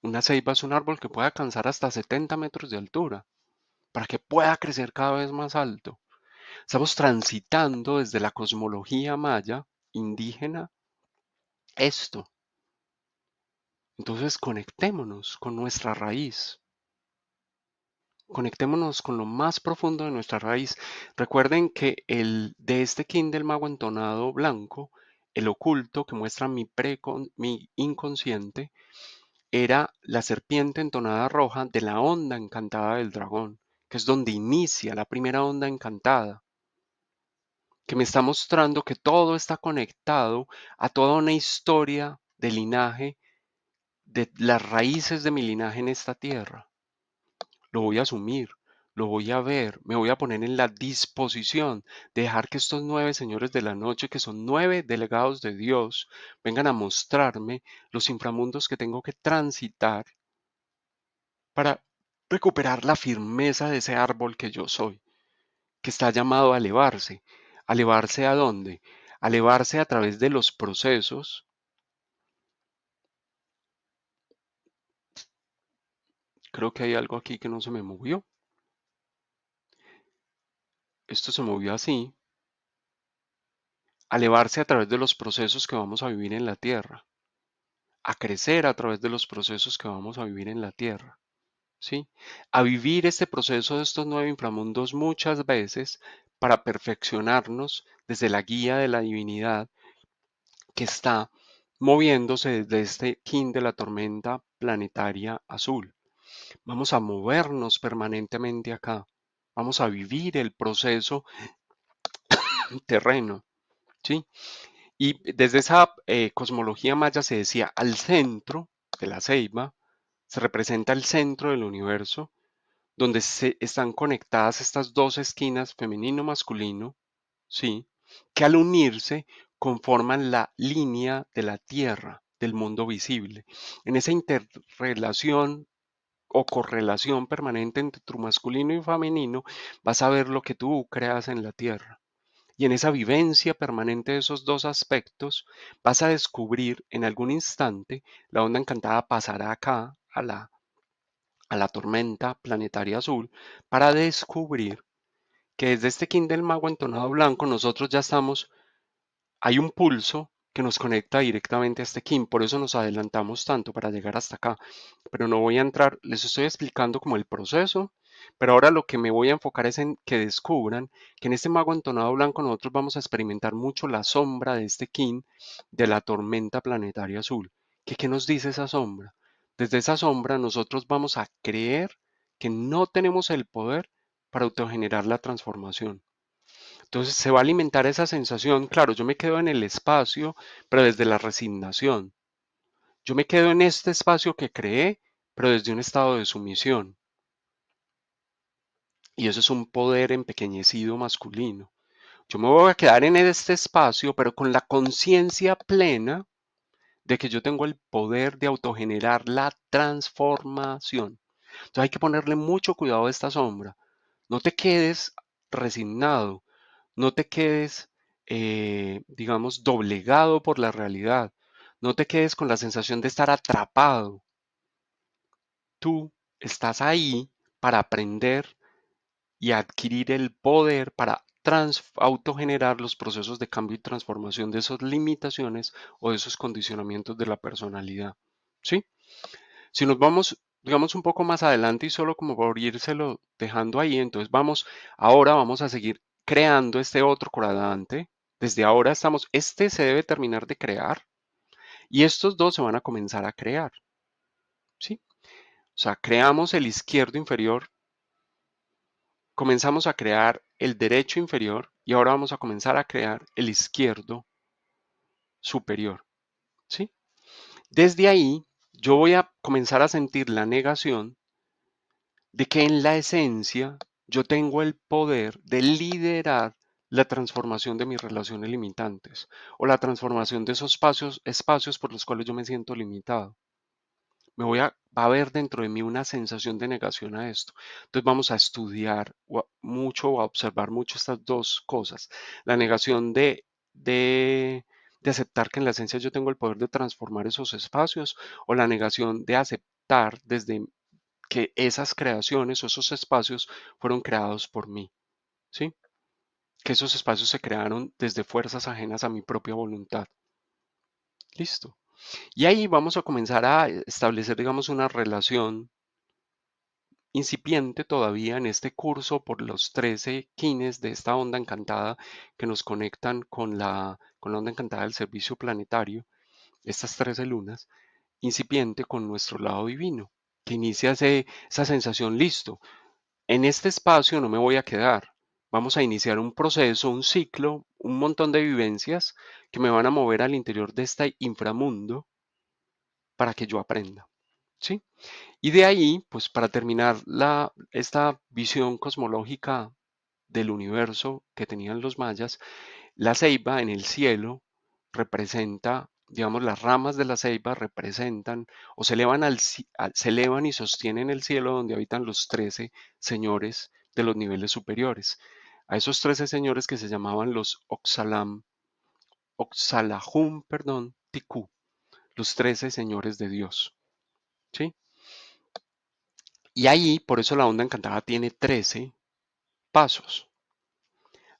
Una ceiba es un árbol que puede alcanzar hasta 70 metros de altura, para que pueda crecer cada vez más alto. Estamos transitando desde la cosmología maya indígena esto. Entonces conectémonos con nuestra raíz. Conectémonos con lo más profundo de nuestra raíz. Recuerden que de este kin del mago entonado blanco, el oculto que muestra mi inconsciente, era la serpiente entonada roja de la onda encantada del dragón, que es donde inicia la primera onda encantada, que me está mostrando que todo está conectado a toda una historia de linaje, de las raíces de mi linaje en esta tierra. Lo voy a asumir, lo voy a ver, me voy a poner en la disposición de dejar que estos 9 señores de la noche, que son 9 delegados de Dios, vengan a mostrarme los inframundos que tengo que transitar para recuperar la firmeza de ese árbol que yo soy, que está llamado a elevarse. ¿A elevarse a dónde? A elevarse a través de los procesos. Creo que hay algo aquí que no se me movió. Esto se movió así. A elevarse a través de los procesos que vamos a vivir en la tierra. A crecer a través de los procesos que vamos a vivir en la tierra. ¿Sí? A vivir este proceso de estos 9 inframundos muchas veces para perfeccionarnos desde la guía de la divinidad que está moviéndose desde este kin de la tormenta planetaria azul. Vamos a movernos permanentemente acá. Vamos a vivir el proceso terreno, ¿sí? Y desde esa cosmología maya se decía, al centro de la ceiba se representa el centro del universo, donde se están conectadas estas dos esquinas, femenino-masculino, ¿sí? Que al unirse conforman la línea de la Tierra, del mundo visible. En esa interrelación o correlación permanente entre tu masculino y femenino, vas a ver lo que tú creas en la Tierra. Y en esa vivencia permanente de esos dos aspectos, vas a descubrir en algún instante, la onda encantada pasará acá a la tormenta planetaria azul para descubrir que desde este kin del mago entonado blanco nosotros ya estamos, hay un pulso que nos conecta directamente a este kin, por eso nos adelantamos tanto para llegar hasta acá, pero no voy a entrar, les estoy explicando como el proceso, pero ahora lo que me voy a enfocar es en que descubran que en este mago entonado blanco nosotros vamos a experimentar mucho la sombra de este kin de la tormenta planetaria azul. ¿Qué nos dice esa sombra? Desde esa sombra nosotros vamos a creer que no tenemos el poder para autogenerar la transformación. Entonces se va a alimentar esa sensación, claro, yo me quedo en el espacio, pero desde la resignación. Yo me quedo en este espacio que creé, pero desde un estado de sumisión. Y eso es un poder empequeñecido masculino. Yo me voy a quedar en este espacio, pero con la conciencia plena de que yo tengo el poder de autogenerar la transformación. Entonces hay que ponerle mucho cuidado a esta sombra. No te quedes resignado, no te quedes, digamos, doblegado por la realidad. No te quedes con la sensación de estar atrapado. Tú estás ahí para aprender y adquirir el poder para autogenerar los procesos de cambio y transformación de esas limitaciones o de esos condicionamientos de la personalidad. ¿Sí? Si nos vamos, digamos, un poco más adelante y solo como por írselo dejando ahí, entonces ahora vamos a seguir creando este otro cuadrante. Desde ahora estamos, este se debe terminar de crear Y estos dos se van a comenzar a crear, ¿sí? O sea, creamos el izquierdo inferior, comenzamos a crear el derecho inferior y ahora vamos a comenzar a crear el izquierdo superior, ¿sí? Desde ahí, yo voy a comenzar a sentir la negación de que en la esencia yo tengo el poder de liderar la transformación de mis relaciones limitantes o la transformación de esos espacios por los cuales yo me siento limitado. Va a haber dentro de mí una sensación de negación a esto. Entonces vamos a estudiar mucho o a observar mucho estas dos cosas. La negación de aceptar que en la esencia yo tengo el poder de transformar esos espacios o la negación de aceptar desde que esas creaciones o esos espacios fueron creados por mí, ¿sí? Que esos espacios se crearon desde fuerzas ajenas a mi propia voluntad. Listo. Y ahí vamos a comenzar a establecer, digamos, una relación incipiente todavía en este curso por los 13 kines de esta onda encantada que nos conectan con la onda encantada del servicio planetario, estas 13 lunas, incipiente con nuestro lado divino, que inicia esa sensación, listo, en este espacio no me voy a quedar. Vamos a iniciar un proceso, un ciclo, un montón de vivencias que me van a mover al interior de este inframundo para que yo aprenda. ¿Sí? Y de ahí, pues para terminar esta visión cosmológica del universo que tenían los mayas, la ceiba en el cielo representa, digamos, las ramas de la ceiba representan o se elevan, se elevan y sostienen el cielo donde habitan los 13 señores de los niveles superiores. A esos 13 señores que se llamaban los Oxalahum, perdón, Tikú, los 13 señores de Dios. ¿Sí? Y ahí, por eso la onda encantada tiene 13 pasos.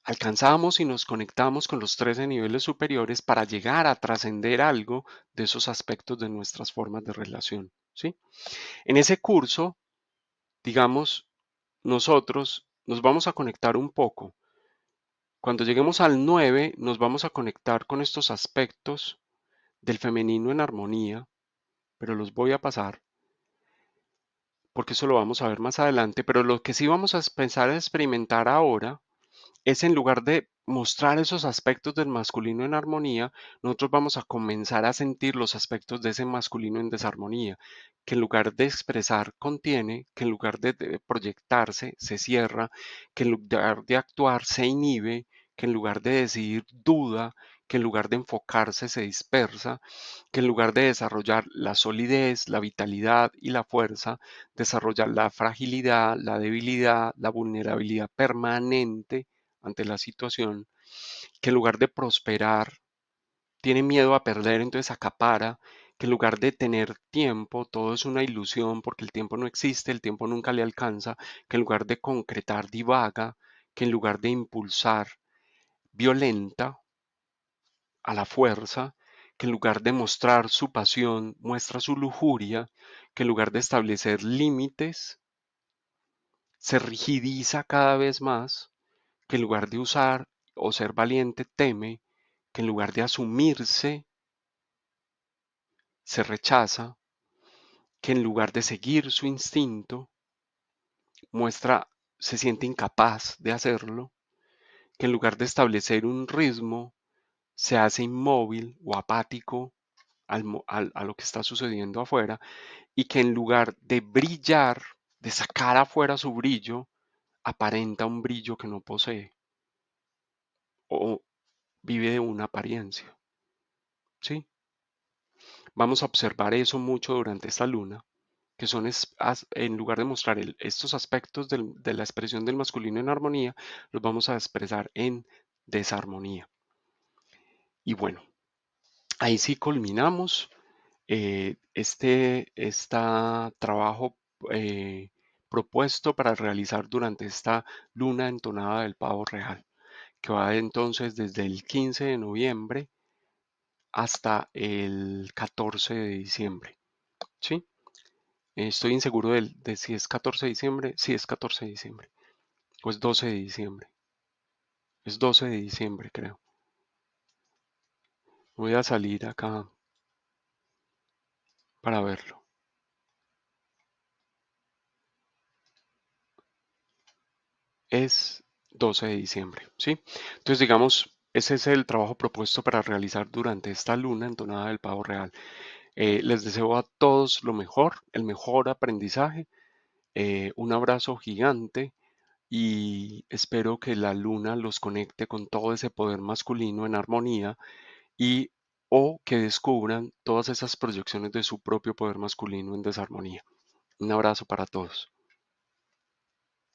Alcanzamos y nos conectamos con los 13 niveles superiores para llegar a trascender algo de esos aspectos de nuestras formas de relación, ¿sí? En ese curso, digamos, nosotros nos vamos a conectar un poco. Cuando lleguemos al 9, nos vamos a conectar con estos aspectos del femenino en armonía, pero los voy a pasar porque eso lo vamos a ver más adelante, pero lo que sí vamos a empezar a experimentar ahora es en lugar de mostrar esos aspectos del masculino en armonía, nosotros vamos a comenzar a sentir los aspectos de ese masculino en desarmonía, que en lugar de expresar contiene, que en lugar de proyectarse se cierra, que en lugar de actuar se inhibe, que en lugar de decidir duda, que en lugar de enfocarse se dispersa, que en lugar de desarrollar la solidez, la vitalidad y la fuerza, desarrolla la fragilidad, la debilidad, la vulnerabilidad permanente ante la situación, que en lugar de prosperar, tiene miedo a perder, entonces acapara, que en lugar de tener tiempo, todo es una ilusión porque el tiempo no existe, el tiempo nunca le alcanza, que en lugar de concretar, divaga, que en lugar de impulsar, violenta a la fuerza, que en lugar de mostrar su pasión, muestra su lujuria, que en lugar de establecer límites, se rigidiza cada vez más, que en lugar de usar o ser valiente, teme, que en lugar de asumirse, se rechaza, que en lugar de seguir su instinto, muestra, se siente incapaz de hacerlo, que en lugar de establecer un ritmo, se hace inmóvil o apático a lo que está sucediendo afuera, y que en lugar de brillar, de sacar afuera su brillo, aparenta un brillo que no posee o vive de una apariencia. ¿Sí? Vamos a observar eso mucho durante esta luna, que son, en lugar de mostrar estos aspectos de la expresión del masculino en armonía, los vamos a expresar en desarmonía. Y bueno, ahí sí culminamos este trabajo propuesto para realizar durante esta luna entonada del pavo real, que va entonces desde el 15 de noviembre hasta el 14 de diciembre. ¿Sí? Estoy inseguro de si es 14 de diciembre. Sí, es 14 de diciembre. O es 12 de diciembre. Es 12 de diciembre, creo. Voy a salir acá. para verlo. Es 12 de diciembre, ¿sí? Entonces, digamos, ese es el trabajo propuesto para realizar durante esta luna entonada del pavo real. Les deseo a todos lo mejor, el mejor aprendizaje, un abrazo gigante y espero que la luna los conecte con todo ese poder masculino en armonía y o que descubran todas esas proyecciones de su propio poder masculino en desarmonía. Un abrazo para todos.